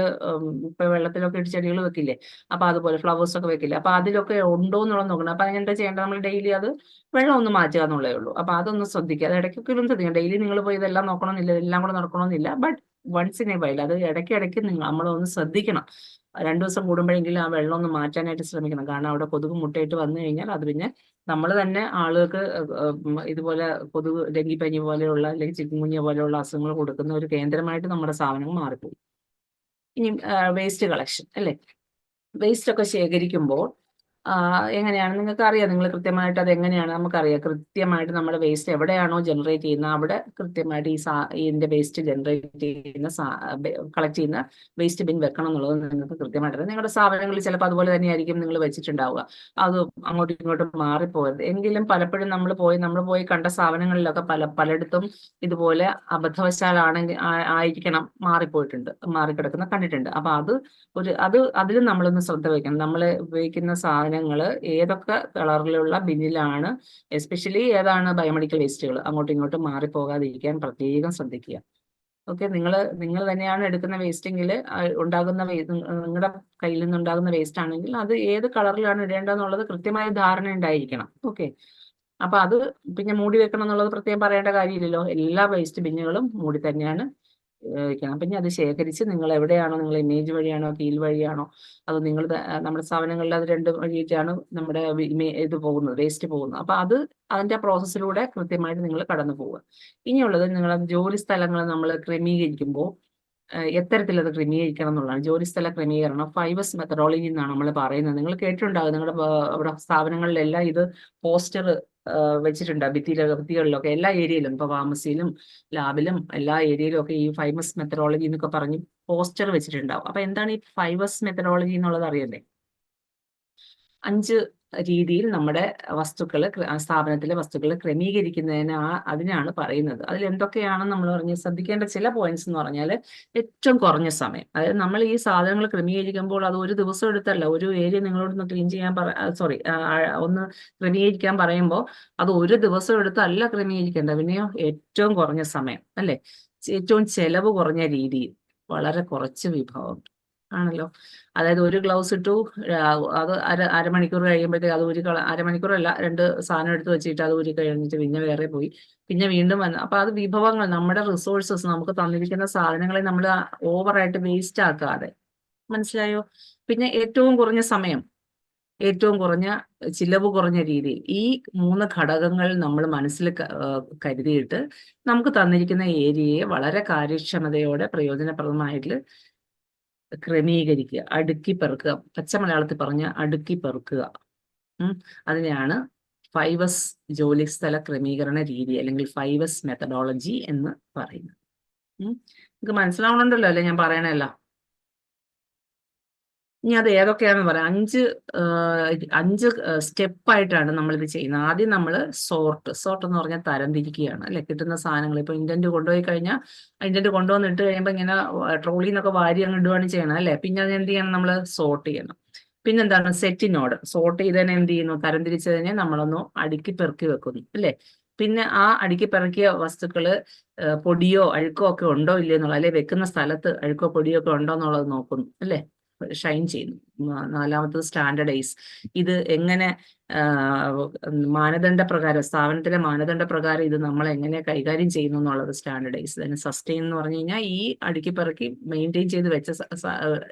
ഇപ്പൊ വെള്ളത്തിലൊക്കെ ഇട്ട് ചെടികൾ വെക്കില്ലേ, അപ്പൊ അതുപോലെ ഫ്ലവേഴ്സ് ഒക്കെ വെക്കില്ലേ, അപ്പൊ അതിലൊക്കെ ഉണ്ടോ എന്നുള്ളത് നോക്കണം. അപ്പൊ അതിനെന്താ ചെയ്യേണ്ടത്? നമ്മൾ ഡെയിലി അത് വെള്ളം ഒന്ന് മാറ്റുക എന്നുള്ളേ ഉള്ളൂ. അപ്പൊ അതൊന്ന് ശ്രദ്ധിക്കുക. അത് ഇടയ്ക്കൊക്കെ ഒന്ന് ശ്രദ്ധിക്കാം. ഡെയിലി നിങ്ങൾ പോയി ഇതെല്ലാം നോക്കണമെന്നില്ല, എല്ലാം കൂടെ നടക്കണമെന്നില്ല. But once in a while അത് ഇടയ്ക്കിടയ്ക്ക് നമ്മളൊന്ന് ശ്രദ്ധിക്കണം. 2 ദിവസം കൂടുമ്പോഴെങ്കിലും ആ വെള്ളം ഒന്ന് മാറ്റാനായിട്ട് ശ്രമിക്കണം. കാരണം അവിടെ കൊതുക് മുട്ടയിട്ട് വന്നു കഴിഞ്ഞാൽ അത് പിന്നെ നമ്മൾ തന്നെ ആളുകൾക്ക് ഇതുപോലെ ഡെങ്കിപ്പനി പോലെയുള്ള അല്ലെങ്കിൽ ചിക്കൻഗുനിയ പോലെയുള്ള അസുഖങ്ങൾ കൊടുക്കുന്ന ഒരു കേന്ദ്രമായിട്ട് നമ്മുടെ സ്ഥാപനങ്ങൾ മാറിപ്പോയി. ഇനി വേസ്റ്റ് കളക്ഷൻ അല്ലേ? വേസ്റ്റ് ഒക്കെ ശേഖരിക്കുമ്പോൾ എങ്ങനെയാണ് നിങ്ങൾക്ക് അറിയാം, നിങ്ങൾ കൃത്യമായിട്ട് അത് എങ്ങനെയാണ് നമുക്കറിയാം. കൃത്യമായിട്ട് നമ്മുടെ വേസ്റ്റ് എവിടെയാണോ ജനറേറ്റ് ചെയ്യുന്നത് അവിടെ കൃത്യമായിട്ട് ഇതിന്റെ വേസ്റ്റ് ജനറേറ്റ് ചെയ്യുന്ന കളക്ട് ചെയ്യുന്ന വേസ്റ്റ് ബിൻ വെക്കണം എന്നുള്ളത് നിങ്ങൾക്ക് കൃത്യമായിട്ട് നിങ്ങളുടെ സ്ഥാപനങ്ങളിൽ ചിലപ്പോൾ അതുപോലെ തന്നെയായിരിക്കും നിങ്ങൾ വെച്ചിട്ടുണ്ടാവുക. അത് അങ്ങോട്ടും ഇങ്ങോട്ടും മാറിപ്പോകരുത്. എങ്കിലും പലപ്പോഴും നമ്മൾ പോയി കണ്ട സ്ഥാപനങ്ങളിലൊക്കെ പലയിടത്തും ഇതുപോലെ അബദ്ധവശാലാണെങ്കിൽ ആയിരിക്കണം മാറിക്കിടക്കുന്ന കണ്ടിട്ടുണ്ട്. അപ്പൊ അതിലും നമ്മളൊന്ന് ശ്രദ്ധ വയ്ക്കണം. നമ്മൾ ഉപയോഗിക്കുന്ന സാധനങ്ങൾ ഏതൊക്കെ കളറിലുള്ള ബിന്നിലാണ്, എസ്പെഷ്യലി ഏതാണ് ബയോമെഡിക്കൽ വേസ്റ്റുകൾ അങ്ങോട്ടും ഇങ്ങോട്ടും മാറിപ്പോകാതിരിക്കാൻ പ്രത്യേകം ശ്രദ്ധിക്കുക. ഓക്കെ, നിങ്ങൾ തന്നെയാണ് എടുക്കുന്ന വേസ്റ്റെങ്കിൽ നിങ്ങളുടെ കയ്യിൽ നിന്നുണ്ടാകുന്ന വേസ്റ്റ് ആണെങ്കിൽ അത് ഏത് കളറിലാണ് ഇടേണ്ടതെന്നുള്ളത് കൃത്യമായ ധാരണ ഉണ്ടായിരിക്കണം. ഓക്കെ, അപ്പൊ അത് പിന്നെ മൂടി വെക്കണം എന്നുള്ളത് പ്രത്യേകം പറയേണ്ട കാര്യമില്ലല്ലോ. എല്ലാ വേസ്റ്റ് ബിന്നുകളും മൂടി തന്നെയാണ് വെക്കണം. പിന്നെ അത് ശേഖരിച്ച് നിങ്ങൾ എവിടെയാണോ, നിങ്ങൾ ഇമേജ് വഴിയാണോ കീൽ വഴിയാണോ, അത് നമ്മുടെ സ്ഥാപനങ്ങളിൽ അത് 2 വഴിയിട്ടാണ് നമ്മുടെ ഇത് പോകുന്നത്, വേസ്റ്റ് പോകുന്നത്. അപ്പൊ അതിന്റെ പ്രോസസ്സിലൂടെ കൃത്യമായിട്ട് നിങ്ങൾ കടന്നു പോവുക. ഇനിയുള്ളത് നിങ്ങളുടെ ജോലി സ്ഥലങ്ങൾ നമ്മൾ ക്രമീകരിക്കുമ്പോൾ എത്തരത്തിൽ അത് ക്രമീകരിക്കണം എന്നുള്ളതാണ്. ജോലിസ്ഥല ക്രമീകരണം 5S മെത്തഡോളജി എന്നാണ് നമ്മൾ പറയുന്നത്. നിങ്ങൾ കേട്ടിട്ടുണ്ടാകും, നിങ്ങളുടെ അവിടെ സ്ഥാപനങ്ങളിലെല്ലാം ഇത് പോസ്റ്റർ വെച്ചിട്ടുണ്ട്. ഭിത്തികളിലൊക്കെ എല്ലാ ഏരിയയിലും, ഇപ്പൊ ഫാർമസിയിലും ലാബിലും എല്ലാ ഏരിയയിലും ഒക്കെ ഈ 5S മെത്തഡോളജി എന്നൊക്കെ പറഞ്ഞ് പോസ്റ്റർ വെച്ചിട്ടുണ്ടാവും. അപ്പൊ എന്താണ് ഈ 5S മെത്തഡോളജി എന്നുള്ളത് അറിയണ്ടേ? 5 രീതിയിൽ നമ്മുടെ സ്ഥാപനത്തിലെ വസ്തുക്കൾ ക്രമീകരിക്കുന്നതിന് അതിനാണ് പറയുന്നത്. അതിൽ എന്തൊക്കെയാണെന്ന് നമ്മൾ പറഞ്ഞ് ശ്രദ്ധിക്കേണ്ട ചില പോയിന്റ്സ് എന്ന് പറഞ്ഞാൽ, ഏറ്റവും കുറഞ്ഞ സമയം. അതായത് നമ്മൾ ഈ സാധനങ്ങൾ ക്രമീകരിക്കുമ്പോൾ അത് ഒരു ദിവസം എടുത്തല്ല. ഒരു ഏരിയ നിങ്ങളോടൊന്ന് ക്ലീൻ ചെയ്യാൻ ഒന്ന് ക്രമീകരിക്കാൻ പറയുമ്പോൾ അത് ഒരു ദിവസം എടുത്തല്ല ക്രമീകരിക്കേണ്ട. പിന്നെയോ ഏറ്റവും കുറഞ്ഞ സമയം അല്ലേ? ഏറ്റവും ചെലവ് കുറഞ്ഞ രീതിയിൽ, വളരെ കുറച്ച് വിഭവം ആണല്ലോ. അതായത് ഒരു ഗ്ലൗസ് ഇട്ടു, അത് അരമണിക്കൂർ കഴിയുമ്പോഴത്തേക്ക് അത് അരമണിക്കൂറല്ല, 2 സാധനം എടുത്ത് വെച്ചിട്ട് അത് കഴിഞ്ഞിട്ട് പിന്നെ വേറെ പോയി, പിന്നെ വീണ്ടും വന്നു. അപ്പൊ അത് വിഭവങ്ങൾ, നമ്മുടെ റിസോഴ്സസ്, നമുക്ക് തന്നിരിക്കുന്ന സാധനങ്ങളെ നമ്മൾ ഓവറായിട്ട് വേസ്റ്റ് ആക്കാതെ, മനസ്സിലായോ? പിന്നെ ഏറ്റവും കുറഞ്ഞ സമയം, ഏറ്റവും കുറഞ്ഞ ചിലവ് കുറഞ്ഞ രീതിയിൽ, ഈ 3 ഘടകങ്ങൾ നമ്മൾ മനസ്സിൽ കരുതിയിട്ട് നമുക്ക് തന്നിരിക്കുന്ന ഏരിയയെ വളരെ കാര്യക്ഷമതയോടെ പ്രയോജനപ്രദമായിട്ട് ക്രമീകരിക്കുക, അടുക്കി പെറുക്കുക. പച്ച മലയാളത്തിൽ പറഞ്ഞ അടുക്കി പെറുക്കുക. അതിനെയാണ് 5S ജോലിസ്ഥല ക്രമീകരണ രീതി അല്ലെങ്കിൽ 5S മെത്തഡോളജി എന്ന് പറയുന്നത്. നിങ്ങൾക്ക് മനസ്സിലാവണുണ്ടല്ലോ അല്ലേ ഞാൻ പറയണല്ല? ഇനി അത് ഏതൊക്കെയാണെന്ന് പറയാം. 5 സ്റ്റെപ്പായിട്ടാണ് നമ്മളിത് ചെയ്യുന്നത്. ആദ്യം നമ്മൾ സോർട്ട് എന്ന് പറഞ്ഞാൽ തരംതിരിക്കുകയാണ് അല്ലെ? കിട്ടുന്ന സാധനങ്ങൾ ഇപ്പൊ ഇൻഡന്റ് കൊണ്ടുപോയി കഴിഞ്ഞാൽ ഇൻഡന്റ് കൊണ്ടുവന്നിട്ട് കഴിയുമ്പോൾ ഇങ്ങനെ ട്രോളിൽ നിന്നൊക്കെ വാരി അങ്ങ് ഇടുകയാണ് ചെയ്യണം അല്ലെ? പിന്നെ അത് എന്ത് ചെയ്യണം? നമ്മൾ സോർട്ട് ചെയ്യണം. പിന്നെന്താണ്? Setting order. സോർട്ട് ചെയ്തതിനെ എന്ത് ചെയ്യുന്നു? തരംതിരിച്ചതിനെ നമ്മളൊന്ന് അടുക്കി പെറുക്കി വെക്കുന്നു അല്ലെ? പിന്നെ ആ അടുക്കി പെറുക്കിയ വസ്തുക്കള് പൊടിയോ അഴുക്കോ ഒക്കെ ഉണ്ടോ ഇല്ലയോ എന്നുള്ളത്, അല്ലെ വെക്കുന്ന സ്ഥലത്ത് അഴുക്കോ പൊടിയോ ഒക്കെ ഉണ്ടോ എന്നുള്ളത് നോക്കുന്നു അല്ലെ? ഷൈൻ ചെയ്യുന്നു. 4മത്തത് സ്റ്റാൻഡർഡൈസ്. ഇത് എങ്ങനെ സ്ഥാപനത്തിലെ മാനദണ്ഡ പ്രകാരം ഇത് നമ്മൾ എങ്ങനെ കൈകാര്യം ചെയ്യുന്നു എന്നുള്ളത് സ്റ്റാൻഡർഡൈസ്. അതിന് സസ്റ്റെയിൻ എന്ന് പറഞ്ഞു കഴിഞ്ഞാൽ ഈ അടുക്കിപ്പറക്കി മെയിൻറ്റെയിൻ ചെയ്ത്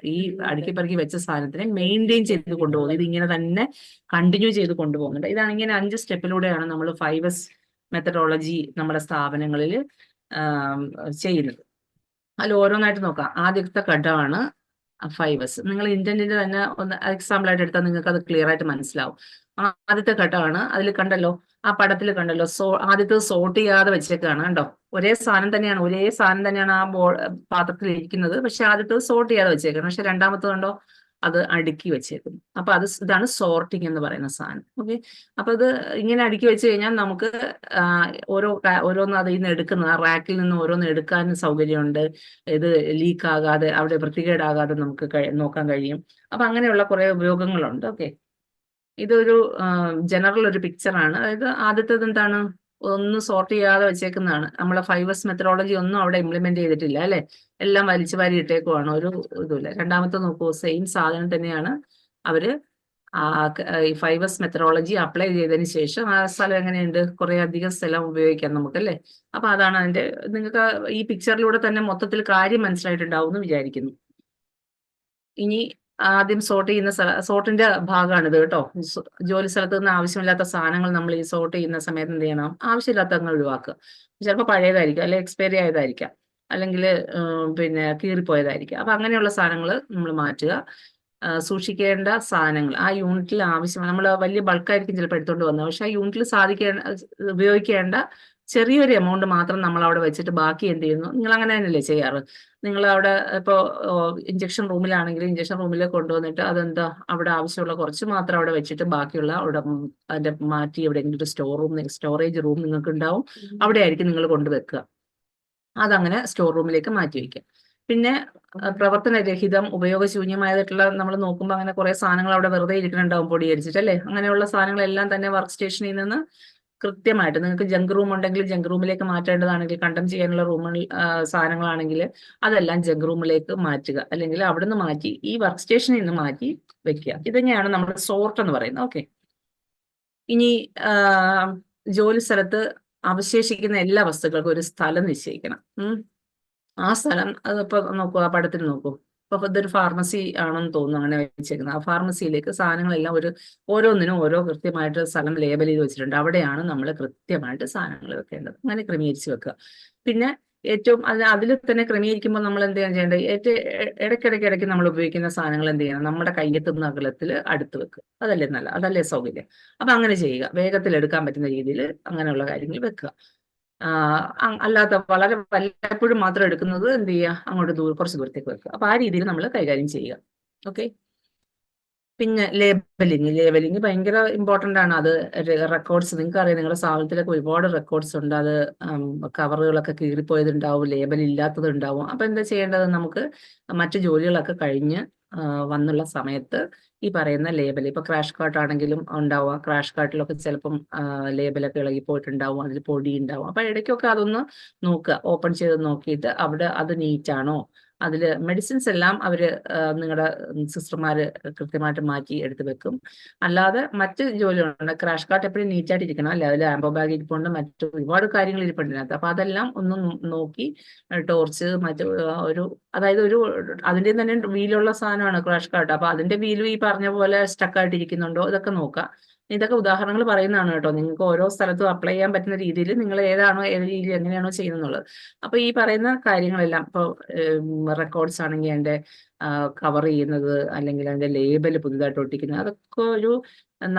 വെച്ച സാധനത്തിനെ മെയിൻറ്റെയിൻ ചെയ്ത് കൊണ്ടുപോകുന്നു. ഇത് ഇങ്ങനെ തന്നെ കണ്ടിന്യൂ ചെയ്ത് കൊണ്ടുപോകുന്നുണ്ട്. ഇതാണ് ഇങ്ങനെ 5 സ്റ്റെപ്പിലൂടെയാണ് നമ്മൾ 5S മെത്തഡോളജി നമ്മുടെ സ്ഥാപനങ്ങളിൽ ചെയ്യുന്നത്. അതിൽ ഓരോന്നായിട്ട് നോക്കാം. ആദ്യത്തെ ഘട്ടമാണ് 5S. നിങ്ങൾ ഇന്റന്റിന്റെ തന്നെ ഒന്ന് എക്സാമ്പിൾ ആയിട്ട് എടുത്താൽ നിങ്ങൾക്ക് അത് ക്ലിയർ ആയിട്ട് മനസ്സിലാവും. ആദ്യത്തെ ഘട്ടമാണ്. അതിൽ കണ്ടല്ലോ, ആ പടത്തിൽ കണ്ടല്ലോ, ആദ്യത്തെ സോർട്ട് ചെയ്യാതെ വെച്ചേക്കാണ് കണ്ടോ. ഒരേ സാധനം തന്നെയാണ് ആ പാത്രത്തിൽ ഇരിക്കുന്നത്, പക്ഷെ ആദ്യത്തെ സോർട്ട് ചെയ്യാതെ വെച്ചേക്കാണ്. പക്ഷെ രണ്ടാമത്തെ കണ്ടോ, അത് അടുക്കി വെച്ചേക്കുന്നു. അപ്പൊ ഇതാണ് സോർട്ടിങ് എന്ന് പറയുന്ന സാധനം. ഓക്കെ, അപ്പൊ ഇത് ഇങ്ങനെ അടുക്കി വെച്ച് കഴിഞ്ഞാൽ നമുക്ക് ഓരോന്ന് അതിൽ നിന്ന് എടുക്കുന്ന ആ റാക്കിൽ നിന്ന് ഓരോന്ന് എടുക്കാൻ സൗകര്യമുണ്ട്. ഇത് ലീക്ക് ആകാതെ, അവിടെ വൃത്തികേടാകാതെ നമുക്ക് നോക്കാൻ കഴിയും. അപ്പൊ അങ്ങനെയുള്ള കുറെ ഉപയോഗങ്ങളുണ്ട്. ഓക്കെ, ഇതൊരു ജനറൽ ഒരു പിക്ചറാണ്. അതായത് ആദ്യത്തേത് എന്താണ്? ഒന്ന് സോർട്ട് ചെയ്യാതെ വെച്ചേക്കുന്നതാണ്. നമ്മളെ 5S മെത്തഡോളജി ഒന്നും അവിടെ ഇംപ്ലിമെന്റ് ചെയ്തിട്ടില്ല അല്ലെ? എല്ലാം വലിച്ചു വാരി ഇട്ടേക്കുവാണ്, ഒരു ഇതുമില്ല. രണ്ടാമത്തെ നോക്കൂ, സെയിം സാധനം തന്നെയാണ് അവര് ഈ 5S മെത്തഡോളജി അപ്ലൈ ചെയ്തതിന് ശേഷം ആ സ്ഥലം എങ്ങനെയുണ്ട്? കുറെ അധികം സ്ഥലം ഉപയോഗിക്കാം നമുക്ക് അല്ലെ? അപ്പൊ അതാണ് അതിന്റെ, നിങ്ങൾക്ക് ഈ പിക്ചറിലൂടെ തന്നെ മൊത്തത്തിൽ കാര്യം മനസ്സിലായിട്ടുണ്ടാവും എന്ന് വിചാരിക്കുന്നു. ഇനി ആദ്യം സോർട്ടിന്റെ ഭാഗമാണിത് കേട്ടോ. ജോലി സ്ഥലത്ത് നിന്ന് ആവശ്യമില്ലാത്ത സാധനങ്ങൾ നമ്മൾ ഈ സോർട്ട് ചെയ്യുന്ന സമയത്ത് എന്ത് ചെയ്യണം, ആവശ്യമില്ലാത്ത അങ്ങ് ഒഴിവാക്കുക. ചിലപ്പോൾ പഴയതായിരിക്കും, അല്ലെങ്കിൽ എക്സ്പയറി ആയതായിരിക്കാം, അല്ലെങ്കിൽ പിന്നെ കീറിപ്പോയതായിരിക്കാം. അപ്പൊ അങ്ങനെയുള്ള സാധനങ്ങൾ നമ്മൾ മാറ്റുക. സൂക്ഷിക്കേണ്ട സാധനങ്ങൾ ആ യൂണിറ്റിൽ ആവശ്യമാണ്. നമ്മൾ വലിയ ബൾക്കായിരിക്കും ചിലപ്പോൾ എടുത്തുകൊണ്ട് വന്നത്, പക്ഷെ ആ യൂണിറ്റിൽ ഉപയോഗിക്കേണ്ട ചെറിയൊരു എമൗണ്ട് മാത്രം നമ്മൾ അവിടെ വെച്ചിട്ട് ബാക്കി എന്ത് ചെയ്യുന്നു, നിങ്ങൾ അങ്ങനെ തന്നെയല്ലേ ചെയ്യാറ്? നിങ്ങൾ അവിടെ ഇപ്പോൾ ഇഞ്ചക്ഷൻ റൂമിലാണെങ്കിൽ ഇഞ്ചക്ഷൻ റൂമിൽ കൊണ്ടുവന്നിട്ട് അതെന്താ, അവിടെ ആവശ്യമുള്ള കുറച്ച് മാത്രം അവിടെ വെച്ചിട്ട് ബാക്കിയുള്ള അവിടെ അതിന്റെ മാറ്റി എവിടെയെങ്കിലും ഒരു സ്റ്റോറേജ് റൂം നിങ്ങൾക്ക് ഉണ്ടാവും, അവിടെ ആയിരിക്കും നിങ്ങൾ കൊണ്ടുവെക്കുക. അതങ്ങനെ സ്റ്റോർ റൂമിലേക്ക് മാറ്റി വയ്ക്കുക. പിന്നെ പ്രവർത്തനരഹിതം ഉപയോഗശൂന്യമായിട്ടുള്ള നമ്മൾ നോക്കുമ്പോൾ അങ്ങനെ കുറെ സാധനങ്ങൾ അവിടെ വെറുതെ ഇരിക്കുന്നുണ്ടാവും പൊടി അടിച്ചിട്ടല്ലേ. അങ്ങനെയുള്ള സാധനങ്ങളെല്ലാം തന്നെ വർക്ക് സ്റ്റേഷനിൽ നിന്ന് കൃത്യമായിട്ട് നിങ്ങൾക്ക് ജങ്ക് റൂം ഉണ്ടെങ്കിൽ ജങ്ക് റൂമിലേക്ക് മാറ്റേണ്ടതാണെങ്കിൽ, കണ്ടം ചെയ്യാനുള്ള റൂമുകളിൽ സാധനങ്ങളാണെങ്കിൽ അതെല്ലാം ജങ്ക് റൂമിലേക്ക് മാറ്റുക, അല്ലെങ്കിൽ അവിടുന്ന് മാറ്റി ഈ വർക്ക് സ്റ്റേഷനിൽ നിന്ന് മാറ്റി വെക്കുക. ഇതന്നെയാണ് നമ്മുടെ സോർട്ട് എന്ന് പറയുന്നത്. ഓക്കെ, ഇനി ജോലി സ്ഥലത്ത് അവശേഷിക്കുന്ന എല്ലാ വസ്തുക്കൾക്കും ഒരു സ്ഥലം നിശ്ചയിക്കണം. ആ സ്ഥലം അതിപ്പോ നോക്കൂ, ആ പടത്തിൽ നോക്കൂ. ഇപ്പൊ ഇതൊരു ഫാർമസി ആണെന്ന് തോന്നുന്നു അങ്ങനെ വെച്ചേക്കുന്നത്. ആ ഫാർമസിയിലേക്ക് സാധനങ്ങളെല്ലാം ഓരോന്നിനും ഓരോ കൃത്യമായിട്ട് സ്ഥലം ലേബൽ ചെയ്ത് വെച്ചിട്ടുണ്ട്. അവിടെയാണ് നമ്മൾ കൃത്യമായിട്ട് സാധനങ്ങൾ വെക്കേണ്ടത്. അങ്ങനെ ക്രമീകരിച്ച് വെക്കുക. പിന്നെ ഏറ്റവും അതിൽ തന്നെ ക്രമീകരിക്കുമ്പോൾ നമ്മൾ എന്ത് ചെയ്യേണ്ടത്, ഇടയ്ക്കിടയ്ക്ക് നമ്മൾ ഉപയോഗിക്കുന്ന സാധനങ്ങൾ എന്ത് ചെയ്യണം, നമ്മുടെ കയ്യെത്തുന്ന അകലത്തിൽ അടുത്ത് വെക്കുക. അതല്ലേ സൗകര്യം. അപ്പൊ അങ്ങനെ ചെയ്യുക. വേഗത്തിൽ എടുക്കാൻ പറ്റുന്ന രീതിയിൽ അങ്ങനെയുള്ള കാര്യങ്ങൾ വെക്കുക. അല്ലാത്ത വളരെ വല്ലപ്പോഴും മാത്രം എടുക്കുന്നത് എന്ത് ചെയ്യുക, അങ്ങോട്ട് കുറച്ച് ദൂരത്തേക്ക് വെക്കുക. അപ്പൊ ആ രീതിയിൽ നമ്മൾ കൈകാര്യം ചെയ്യുക. ഓക്കെ. പിന്നെ ലേബലിംഗ് ഭയങ്കര ഇമ്പോർട്ടന്റ് ആണ്. അത് റെക്കോർഡ്സ് നിങ്ങൾക്ക് അറിയാം, നിങ്ങളുടെ സ്ഥാപനത്തിലൊക്കെ ഒരുപാട് റെക്കോർഡ്സ് ഉണ്ട്. അത് കവറുകളൊക്കെ കീറിപ്പോയതുണ്ടാവും, ലേബൽ ഇല്ലാത്തതുണ്ടാവും. അപ്പൊ എന്താ ചെയ്യേണ്ടത്, നമുക്ക് മറ്റു ജോലികളൊക്കെ കഴിഞ്ഞ് വന്നുള്ള സമയത്ത് ഈ പറയുന്ന ലേബൽ, ഇപ്പൊ ക്രാഷ് കാർട്ട് ആണെങ്കിലും ഉണ്ടാവുക. ക്രാഷ് കാർട്ടിലൊക്കെ ചിലപ്പം ലേബലൊക്കെ ഇളകിപ്പോയിട്ടുണ്ടാവും, അതിൽ പൊടി ഉണ്ടാവും. അപ്പൊ ഇടയ്ക്കൊക്കെ അതൊന്ന് നോക്കുക, ഓപ്പൺ ചെയ്ത് നോക്കിയിട്ട് അവിടെ അത് നീറ്റാണോ, അതിൽ മെഡിസിൻസ് എല്ലാം നിങ്ങളുടെ സിസ്റ്റർമാര് കൃത്യമായിട്ട് മാറ്റി എടുത്ത് വെക്കും. അല്ലാതെ മറ്റ് ജോലികളുണ്ട്, ക്രാഷ് കാർട്ട് എപ്പോഴും നീറ്റായിട്ട് ഇരിക്കണം, അല്ലെ അതിൽ ആംബോ ബാഗ് ഇരിപ്പുണ്ട്, മറ്റു ഒരുപാട് കാര്യങ്ങൾ ഇരിപ്പുണ്ട് അതിനകത്ത്. അപ്പൊ അതെല്ലാം ഒന്ന് നോക്കി ടോർച്ച് അതായത് അതിന്റെ തന്നെ വീലുള്ള സാധനമാണ് ക്രാഷ് കാർട്ട്. അപ്പൊ അതിന്റെ വീലും ഈ പറഞ്ഞ പോലെ സ്റ്റക്കായിട്ട് ഇരിക്കുന്നുണ്ടോ, ഇതൊക്കെ നോക്കാം. ഇതൊക്കെ ഉദാഹരണങ്ങൾ പറയുന്നതാണ് കേട്ടോ. നിങ്ങൾക്ക് ഓരോ സ്ഥലത്തും അപ്ലൈ ചെയ്യാൻ പറ്റുന്ന രീതിയിൽ നിങ്ങൾ ഏത് രീതിയിൽ എങ്ങനെയാണോ ചെയ്യുന്നുള്ളത്. അപ്പൊ ഈ പറയുന്ന കാര്യങ്ങളെല്ലാം ഇപ്പോൾ റെക്കോർഡ്സ് ആണെങ്കിൽ അതിന്റെ കവർ ചെയ്യുന്നത്, അല്ലെങ്കിൽ അതിന്റെ ലേബൽ പുതുതായിട്ട് ഒട്ടിക്കുന്നത്, അതൊക്കെ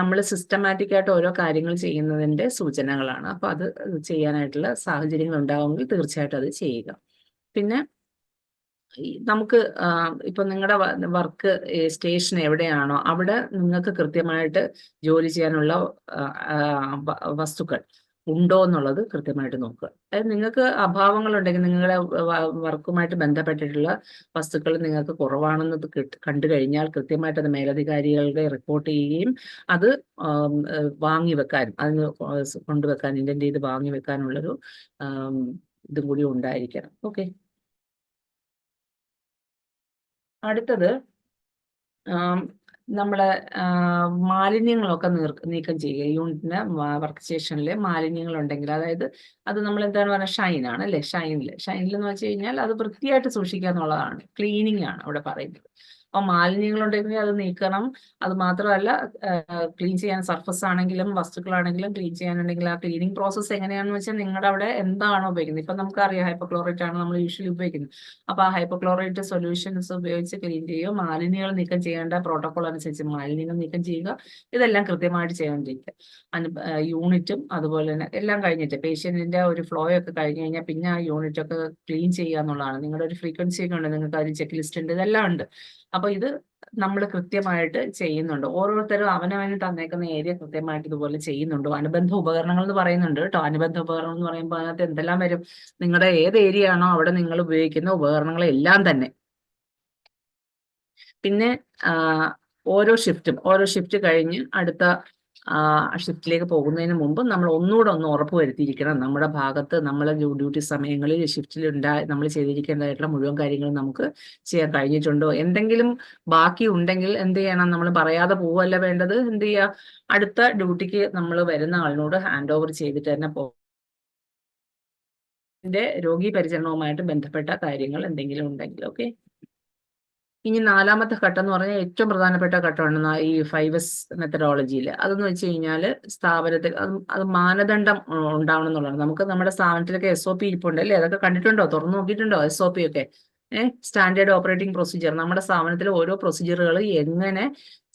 നമ്മൾ സിസ്റ്റമാറ്റിക് ആയിട്ട് ഓരോ കാര്യങ്ങൾ ചെയ്യുന്നതിന്റെ സൂചനകളാണ്. അപ്പൊ അത് ചെയ്യാനായിട്ടുള്ള സാഹചര്യങ്ങൾ ഉണ്ടാവുമെങ്കിൽ തീർച്ചയായിട്ടും അത് ചെയ്യുക. പിന്നെ നമുക്ക് ഇപ്പൊ നിങ്ങളുടെ വർക്ക് സ്റ്റേഷൻ എവിടെയാണോ അവിടെ നിങ്ങൾക്ക് കൃത്യമായിട്ട് ജോലി ചെയ്യാനുള്ള വസ്തുക്കൾ ഉണ്ടോ എന്നുള്ളത് കൃത്യമായിട്ട് നോക്കുക. അതായത് നിങ്ങൾക്ക് അഭാവങ്ങളുണ്ടെങ്കിൽ, നിങ്ങളുടെ വർക്കുമായിട്ട് ബന്ധപ്പെട്ടിട്ടുള്ള വസ്തുക്കൾ നിങ്ങൾക്ക് കുറവാണെന്ന് കണ്ടു കഴിഞ്ഞാൽ കൃത്യമായിട്ട് അത് മേലധികാരികളുടെ റിപ്പോർട്ട് ചെയ്യുകയും അത് വാങ്ങി വെക്കാനും, അതിന് കൊണ്ടുവെക്കാൻ ഇന്റന്റ് ചെയ്ത് വാങ്ങി വെക്കാനുള്ളൊരു ഇതും കൂടി ഉണ്ടായിരിക്കണം. ഓക്കെ. അടുത്തത് നമ്മളെ മാലിന്യങ്ങളൊക്കെ നീക്കം ചെയ്യുക. യൂണിറ്റിന് വർക്ക് സ്റ്റേഷനിൽ മാലിന്യങ്ങൾ ഉണ്ടെങ്കിൽ, അതായത് അത് നമ്മൾ എന്താണ് പറയുക, ഷൈനാണ് അല്ലേ. ഷൈനിൽ എന്ന് വെച്ച് കഴിഞ്ഞാൽ അത് വൃത്തിയായിട്ട് സൂക്ഷിക്കുക എന്നുള്ളതാണ്. ക്ലീനിങ് ആണ് അവിടെ പറയുന്നത്. അപ്പൊ മാലിന്യങ്ങൾ ഉണ്ടെങ്കിൽ അത് നീക്കണം. അത് മാത്രമല്ല, ക്ലീൻ ചെയ്യാൻ സർഫസ് ആണെങ്കിലും വസ്തുക്കളാണെങ്കിലും ക്ലീൻ ചെയ്യാനുണ്ടെങ്കിൽ ആ ക്ലീനിങ് പ്രോസസ്സ് എങ്ങനെയാണെന്ന് വെച്ചാൽ നിങ്ങളുടെ അവിടെ എന്താണോ ഉപയോഗിക്കുന്നത്. ഇപ്പൊ നമുക്കറിയാം ഹൈപ്പോക്ലോറേറ്റ് ആണ് നമ്മൾ യൂഷ്വലി ഉപയോഗിക്കുന്നത്. അപ്പൊ ആ ഹൈപ്പോക്ലോറേറ്റ് സൊല്യൂഷൻസ് ഉപയോഗിച്ച് ക്ലീൻ ചെയ്യുക, മാലിന്യങ്ങൾ നീക്കം ചെയ്യേണ്ട പ്രോട്ടോകോൾ അനുസരിച്ച് മാലിന്യങ്ങൾ നീക്കം ചെയ്യുക, ഇതെല്ലാം കൃത്യമായിട്ട് ചെയ്യേണ്ടിരിക്കുക. യൂണിറ്റും അതുപോലെ തന്നെ എല്ലാം കഴിഞ്ഞിട്ട് പേഷ്യന്റിന്റെ ഒരു ഫ്ലോ ഒക്കെ കഴിഞ്ഞ് കഴിഞ്ഞാൽ പിന്നെ ആ യൂണിറ്റ് ഒക്കെ ക്ലീൻ ചെയ്യുക എന്നുള്ളതാണ്. നിങ്ങളുടെ ഒരു ഫ്രീക്വൻസി ഒക്കെ ഉണ്ട്, നിങ്ങൾക്ക് അതിന് ചെക്ക് ലിസ്റ്റ് ഉണ്ട്, ഇതെല്ലാം ഉണ്ട്. അപ്പൊ ഇത് നമ്മൾ കൃത്യമായിട്ട് ചെയ്യുന്നുണ്ട്. ഓരോരുത്തരും അവനവന് തന്നേക്കുന്ന ഏരിയ കൃത്യമായിട്ട് ഇതുപോലെ ചെയ്യുന്നുണ്ടോ. അനുബന്ധ ഉപകരണങ്ങൾ എന്ന് പറയുന്നുണ്ട് കേട്ടോ. അനുബന്ധ ഉപകരണം എന്ന് പറയുമ്പോൾ അതിനകത്ത് എന്തെല്ലാം വരും, നിങ്ങളുടെ ഏത് ഏരിയ ആണോ അവിടെ നിങ്ങൾ ഉപയോഗിക്കുന്ന ഉപകരണങ്ങളെല്ലാം തന്നെ. പിന്നെ ഓരോ ഷിഫ്റ്റ് കഴിഞ്ഞ് അടുത്ത ഷിഫ്റ്റിലേക്ക് പോകുന്നതിന് മുമ്പ് നമ്മൾ ഒന്നുകൂടെ ഉറപ്പ് വരുത്തിയിരിക്കണം, നമ്മുടെ ഭാഗത്ത് നമ്മളെ ഡ്യൂട്ടി സമയങ്ങളിൽ ഷിഫ്റ്റിൽ നമ്മൾ ചെയ്തിരിക്കേണ്ടതായിട്ടുള്ള മുഴുവൻ കാര്യങ്ങളും നമുക്ക് ചെയ്യാൻ കഴിഞ്ഞിട്ടുണ്ടോ. എന്തെങ്കിലും ബാക്കി ഉണ്ടെങ്കിൽ എന്ത് ചെയ്യണം, നമ്മൾ പറയാതെ പോവല്ല വേണ്ടത്. എന്ത് ചെയ്യുക, അടുത്ത ഡ്യൂട്ടിക്ക് നമ്മൾ വരുന്ന ആളിനോട് ഹാൻഡ് ഓവർ ചെയ്തിട്ട് തന്നെ രോഗി പരിചരണവുമായിട്ട് ബന്ധപ്പെട്ട കാര്യങ്ങൾ എന്തെങ്കിലും ഉണ്ടെങ്കിൽ. ഓക്കെ. ഇനി 4ാമത്തെ ഘട്ടം എന്ന് പറഞ്ഞാൽ ഏറ്റവും പ്രധാനപ്പെട്ട ഘട്ടമാണ് ഈ 5S മെത്തഡോളജിയിൽ. അതെന്ന് വെച്ച് കഴിഞ്ഞാൽ സ്ഥാപനത്തിൽ അത് മാനദണ്ഡം ഉണ്ടാവണം എന്നുള്ളതാണ്. നമുക്ക് നമ്മുടെ സ്ഥാപനത്തിലൊക്കെ SOP ഇരിപ്പുണ്ട് അല്ലേ? അതൊക്കെ കണ്ടിട്ടുണ്ടോ? തുറന്നു നോക്കിയിട്ടുണ്ടോ SOP ഒക്കെ? Standard operating procedure. നമ്മുടെ സ്ഥാപനത്തിലെ ഓരോ പ്രൊസീജിയറുകൾ എങ്ങനെ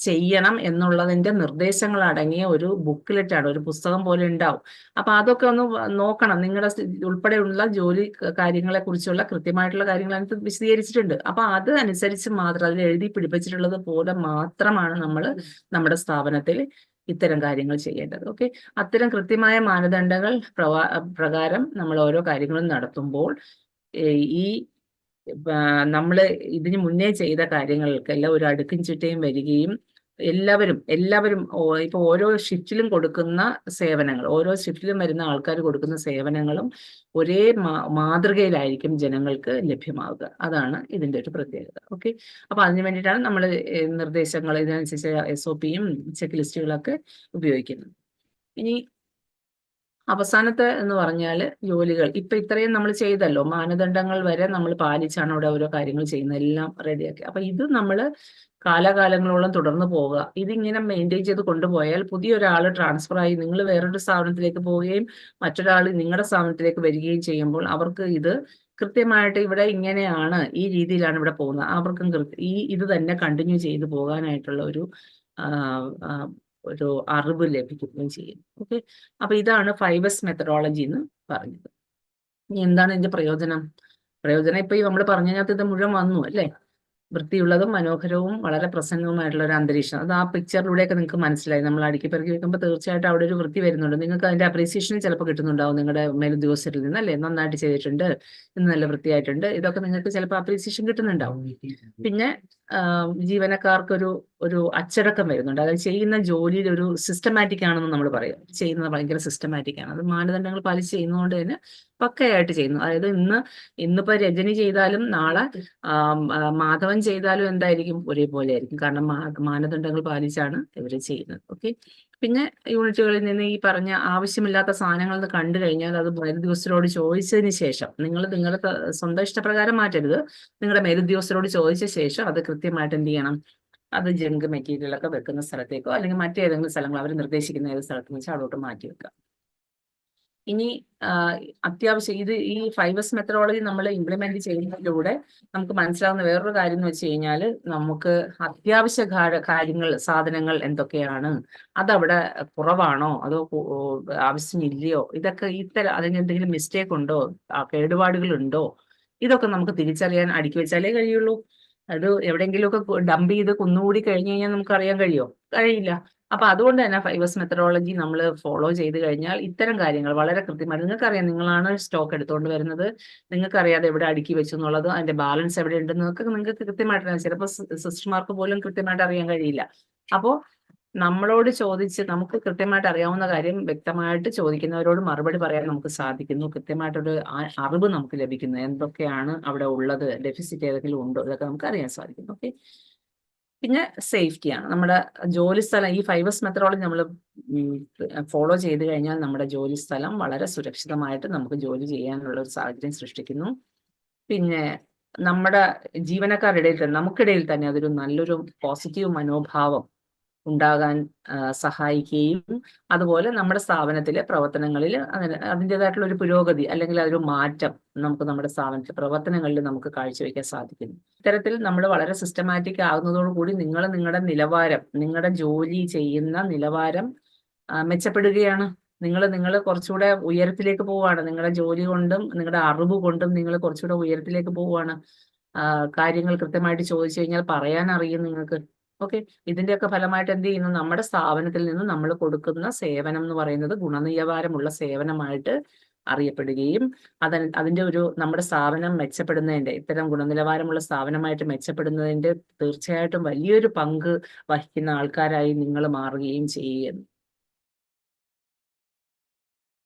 ചെയ്യണം എന്നുള്ളതിന്റെ നിർദ്ദേശങ്ങൾ അടങ്ങിയ ഒരു ബുക്ക്ലെറ്റ് ആണ്, ഒരു പുസ്തകം പോലെ ഉണ്ടാവും. അപ്പൊ അതൊക്കെ ഒന്ന് നോക്കണം. നിങ്ങളുടെ ഉൾപ്പെടെയുള്ള ജോലി കാര്യങ്ങളെ കുറിച്ചുള്ള കൃത്യമായിട്ടുള്ള കാര്യങ്ങൾ അതിനകത്ത് വിശദീകരിച്ചിട്ടുണ്ട്. അപ്പൊ അത് അനുസരിച്ച് മാത്രം അതിൽ എഴുതി പിടിപ്പിച്ചിട്ടുള്ളത് പോലെ മാത്രമാണ് നമ്മൾ നമ്മുടെ സ്ഥാപനത്തിൽ ഇത്തരം കാര്യങ്ങൾ ചെയ്യേണ്ടത്. ഓക്കെ, അത്തരം കൃത്യമായ മാനദണ്ഡങ്ങൾ പ്രകാരം നമ്മൾ ഓരോ കാര്യങ്ങളും നടത്തുമ്പോൾ ഈ നമ്മള് ഇതിന് മുന്നേ ചെയ്ത കാര്യങ്ങൾക്കെല്ലാം ഒരു അടുക്കും ചിട്ടയും വരികയും എല്ലാവരും ഇപ്പൊ ഓരോ ഷിഫ്റ്റിലും കൊടുക്കുന്ന സേവനങ്ങൾ, ഓരോ ഷിഫ്റ്റിലും വരുന്ന ആൾക്കാർ കൊടുക്കുന്ന സേവനങ്ങളും ഒരേ മാതൃകയിലായിരിക്കും ജനങ്ങൾക്ക് ലഭ്യമാവുക. അതാണ് ഇതിന്റെ ഒരു പ്രത്യേകത. ഓക്കെ, അപ്പൊ അതിന് വേണ്ടിയിട്ടാണ് നമ്മൾ നിർദ്ദേശങ്ങൾ ഇതിനനുസരിച്ച് SOPയും ചെക്ക് ലിസ്റ്റുകളൊക്കെ ഉപയോഗിക്കുന്നത്. ഇനി അവസാനത്തെ എന്ന് പറഞ്ഞാൽ ജോലികൾ. ഇപ്പൊ ഇത്രയും നമ്മൾ ചെയ്തല്ലോ, മാനദണ്ഡങ്ങൾ വരെ നമ്മൾ പാലിച്ചാണ് അവിടെ ഓരോ കാര്യങ്ങൾ ചെയ്യുന്നത്, എല്ലാം റെഡിയാക്കി. അപ്പൊ ഇത് നമ്മൾ കാലാകാലങ്ങളോളം തുടർന്ന് പോവുക. ഇതിങ്ങനെ മെയിൻറ്റെയിൻ ചെയ്ത് കൊണ്ടുപോയാൽ പുതിയൊരാൾ ട്രാൻസ്ഫർ ആയി നിങ്ങൾ വേറൊരു സ്ഥാപനത്തിലേക്ക് പോവുകയും മറ്റൊരാൾ നിങ്ങളുടെ സ്ഥാപനത്തിലേക്ക് വരികയും ചെയ്യുമ്പോൾ അവർക്ക് ഇത് കൃത്യമായിട്ട് ഇവിടെ ഇങ്ങനെയാണ്, ഈ രീതിയിലാണ് ഇവിടെ പോകുന്നത്, അവർക്കും ഇത് തന്നെ കണ്ടിന്യൂ ചെയ്ത് പോകാനായിട്ടുള്ള ഒരു അറിവ് ലഭിക്കുകയും ചെയ്യും. ഓക്കെ, അപ്പൊ ഇതാണ് 5S മെത്തഡോളജി എന്ന് പറഞ്ഞത്. ഇനി എന്താണ് ഇതിന്റെ പ്രയോജനം? ഇപ്പൊ ഈ നമ്മൾ പറഞ്ഞതിനകത്ത് ഇത് മുഴുവൻ വന്നു അല്ലേ? വൃത്തിയുള്ളതും മനോഹരവും വളരെ പ്രസന്നവുമായിട്ടുള്ള ഒരു അന്തരീക്ഷം. അത് ആ പിക്ചറിലൂടെയൊക്കെ നിങ്ങൾക്ക് മനസ്സിലായി. നമ്മൾ അടുക്കി പെറുക്കി വെക്കുമ്പോൾ തീർച്ചയായിട്ടും അവിടെ ഒരു വൃത്തി വരുന്നുണ്ട്. നിങ്ങൾക്ക് അതിന്റെ അപ്രീസിയേഷൻ ചിലപ്പോൾ കിട്ടുന്നുണ്ടാവും നിങ്ങളുടെ മേലുദ്യോഗസ്ഥരിൽ നിന്ന് അല്ലേ? നന്നായിട്ട് ചെയ്തിട്ടുണ്ട്, ഇന്ന് നല്ല വൃത്തിയായിട്ടുണ്ട്, ഇതൊക്കെ നിങ്ങൾക്ക് ചിലപ്പോൾ അപ്രീസിയേഷൻ കിട്ടുന്നുണ്ടാവും. പിന്നെ ജീവനക്കാർക്കൊരു അച്ചടക്കം വരുന്നുണ്ട്. അതായത് ചെയ്യുന്ന ജോലിയിൽ ഒരു സിസ്റ്റമാറ്റിക് ആണെന്ന് നമ്മൾ പറയും. ചെയ്യുന്നത് ഭയങ്കര സിസ്റ്റമാറ്റിക് ആണ്. അത് മാനദണ്ഡങ്ങൾ പാലിച്ച് ചെയ്യുന്നതുകൊണ്ട് തന്നെ പക്കയായിട്ട് ചെയ്യുന്നു. അതായത് ഇന്നിപ്പോ രജനി ചെയ്താലും നാളെ മാധവൻ ചെയ്താലും എന്തായിരിക്കും? ഒരേപോലെ ആയിരിക്കും. കാരണം മാനദണ്ഡങ്ങൾ പാലിച്ചാണ് ഇവർ ചെയ്യുന്നത്. ഓക്കെ, പിന്നെ യൂണിറ്റുകളിൽ നിന്ന് ഈ പറഞ്ഞ ആവശ്യമില്ലാത്ത സാധനങ്ങൾ കണ്ടു കഴിഞ്ഞാൽ അത് മേലുദ്യോഗസ്ഥരോട് ചോദിച്ചതിന് ശേഷം, നിങ്ങൾ നിങ്ങളുടെ സ്വന്തം ഇഷ്ടപ്രകാരം മാറ്റരുത്. നിങ്ങളുടെ മേലുദ്യോഗസ്ഥരോട് ചോദിച്ച ശേഷം അത് കൃത്യമായിട്ട് എന്ത് ചെയ്യണം? അത് ജങ്ക് മെറ്റീരിയലൊക്കെ വെക്കുന്ന സ്ഥലത്തേക്കോ അല്ലെങ്കിൽ മറ്റേതെങ്കിലും സ്ഥലങ്ങൾ അവർ നിർദ്ദേശിക്കുന്ന ഏത് സ്ഥലത്തെന്ന് വെച്ചാൽ അവിടോട്ട് മാറ്റി വെക്കുക. ഇനി അത്യാവശ്യം ഈ 5S മെത്തഡോളജി നമ്മൾ ഇംപ്ലിമെന്റ് ചെയ്യുന്നതിലൂടെ നമുക്ക് മനസ്സിലാവുന്ന വേറൊരു കാര്യം എന്ന് വെച്ച് കഴിഞ്ഞാൽ, നമുക്ക് അത്യാവശ്യ കാര്യങ്ങൾ, സാധനങ്ങൾ എന്തൊക്കെയാണ്, അതവിടെ കുറവാണോ അതോ ആവശ്യമില്ലയോ, ഇതൊക്കെ അതിന് എന്തെങ്കിലും മിസ്റ്റേക്ക് ഉണ്ടോ, കേടുപാടുകളുണ്ടോ, ഇതൊക്കെ നമുക്ക് തിരിച്ചറിയാൻ അടുക്കി വെച്ചാലേ കഴിയുള്ളൂ. അത് എവിടെയെങ്കിലുമൊക്കെ ഡംപ് ചെയ്ത് കുന്നുകൂടി കഴിഞ്ഞു കഴിഞ്ഞാൽ നമുക്ക് അറിയാൻ കഴിയില്ല. അപ്പൊ അതുകൊണ്ട് തന്നെ 5S മെത്തഡോളജി നമ്മൾ ഫോളോ ചെയ്ത് കഴിഞ്ഞാൽ ഇത്തരം കാര്യങ്ങൾ വളരെ കൃത്യമായിട്ട് നിങ്ങൾക്കറിയാം. നിങ്ങളാണ് സ്റ്റോക്ക് എടുത്തുകൊണ്ട് വരുന്നത്, നിങ്ങൾക്കറിയാതെ എവിടെ അടുക്കി വെച്ചു എന്നുള്ളത്, അതിന്റെ ബാലൻസ് എവിടെ ഉണ്ടെന്നൊക്കെ നിങ്ങൾക്ക് കൃത്യമായിട്ട് ചിലപ്പോൾ സിസ്റ്റർമാർക്ക് പോലും കൃത്യമായിട്ട് അറിയാൻ കഴിയില്ല. അപ്പോൾ നമ്മളോട് ചോദിച്ച് നമുക്ക് കൃത്യമായിട്ട് അറിയാവുന്ന കാര്യം വ്യക്തമായിട്ട് ചോദിക്കുന്നവരോട് മറുപടി പറയാൻ നമുക്ക് സാധിക്കുന്നു. കൃത്യമായിട്ടൊരു അറിവ് നമുക്ക് ലഭിക്കുന്നു. എന്തൊക്കെയാണ് അവിടെ ഉള്ളത്, ഡെഫിസിറ്റ് ഏതെങ്കിലും ഉണ്ടോ, ഇതൊക്കെ നമുക്ക് അറിയാൻ സാധിക്കുന്നു. ഓക്കെ, പിന്നെ സേഫ്റ്റിയാണ്. നമ്മുടെ ജോലി സ്ഥലം ഈ 5S മെത്തഡോളജി നമ്മൾ ഫോളോ ചെയ്ത് കഴിഞ്ഞാൽ നമ്മുടെ ജോലി സ്ഥലം വളരെ സുരക്ഷിതമായിട്ട് നമുക്ക് ജോലി ചെയ്യാനുള്ള ഒരു സാഹചര്യം സൃഷ്ടിക്കുന്നു. പിന്നെ നമ്മുടെ ജീവനക്കാരുടെ നമുക്കിടയിൽ തന്നെ അതൊരു നല്ലൊരു പോസിറ്റീവ് മനോഭാവം ഉണ്ടാകാൻ സഹായിക്കുകയും അതുപോലെ നമ്മുടെ സ്ഥാപനത്തിലെ പ്രവർത്തനങ്ങളിൽ അതിൻ്റെതായിട്ടുള്ള ഒരു പുരോഗതി അല്ലെങ്കിൽ അതൊരു മാറ്റം നമുക്ക് നമ്മുടെ സ്ഥാപനത്തിലെ പ്രവർത്തനങ്ങളിൽ നമുക്ക് കാഴ്ചവെക്കാൻ സാധിക്കുന്നു. ഇത്തരത്തിൽ നമ്മൾ വളരെ സിസ്റ്റമാറ്റിക് ആകുന്നതോടുകൂടി നിങ്ങളുടെ നിലവാരം, നിങ്ങളുടെ ജോലി ചെയ്യുന്ന നിലവാരം മെച്ചപ്പെടുകയാണ്. നിങ്ങൾ കുറച്ചുകൂടെ ഉയരത്തിലേക്ക് പോവുകയാണ്. നിങ്ങളുടെ ജോലി കൊണ്ടും നിങ്ങളുടെ അറിവ് കൊണ്ടും നിങ്ങൾ കുറച്ചുകൂടെ ഉയരത്തിലേക്ക് പോവുകയാണ്. കാര്യങ്ങൾ കൃത്യമായിട്ട് ചോദിച്ചു കഴിഞ്ഞാൽ പറയാൻ അറിയും നിങ്ങൾക്ക്. ഓക്കെ, ഇതിന്റെയൊക്കെ ഫലമായിട്ട് എന്ത് ചെയ്യുന്നു? നമ്മുടെ സ്ഥാപനത്തിൽ നിന്ന് നമ്മൾ കൊടുക്കുന്ന സേവനം എന്ന് പറയുന്നത് ഗുണനിലവാരമുള്ള സേവനമായിട്ട് അറിയപ്പെടുകയും അതിന്റെ നമ്മുടെ സ്ഥാപനം മെച്ചപ്പെടുന്നതിന്റെ, ഇത്തരം ഗുണനിലവാരമുള്ള സ്ഥാപനമായിട്ട് മെച്ചപ്പെടുന്നതിന്റെ തീർച്ചയായിട്ടും വലിയൊരു പങ്ക് വഹിക്കുന്ന ആൾക്കാരായി നിങ്ങൾ മാറുകയും ചെയ്യുന്നു.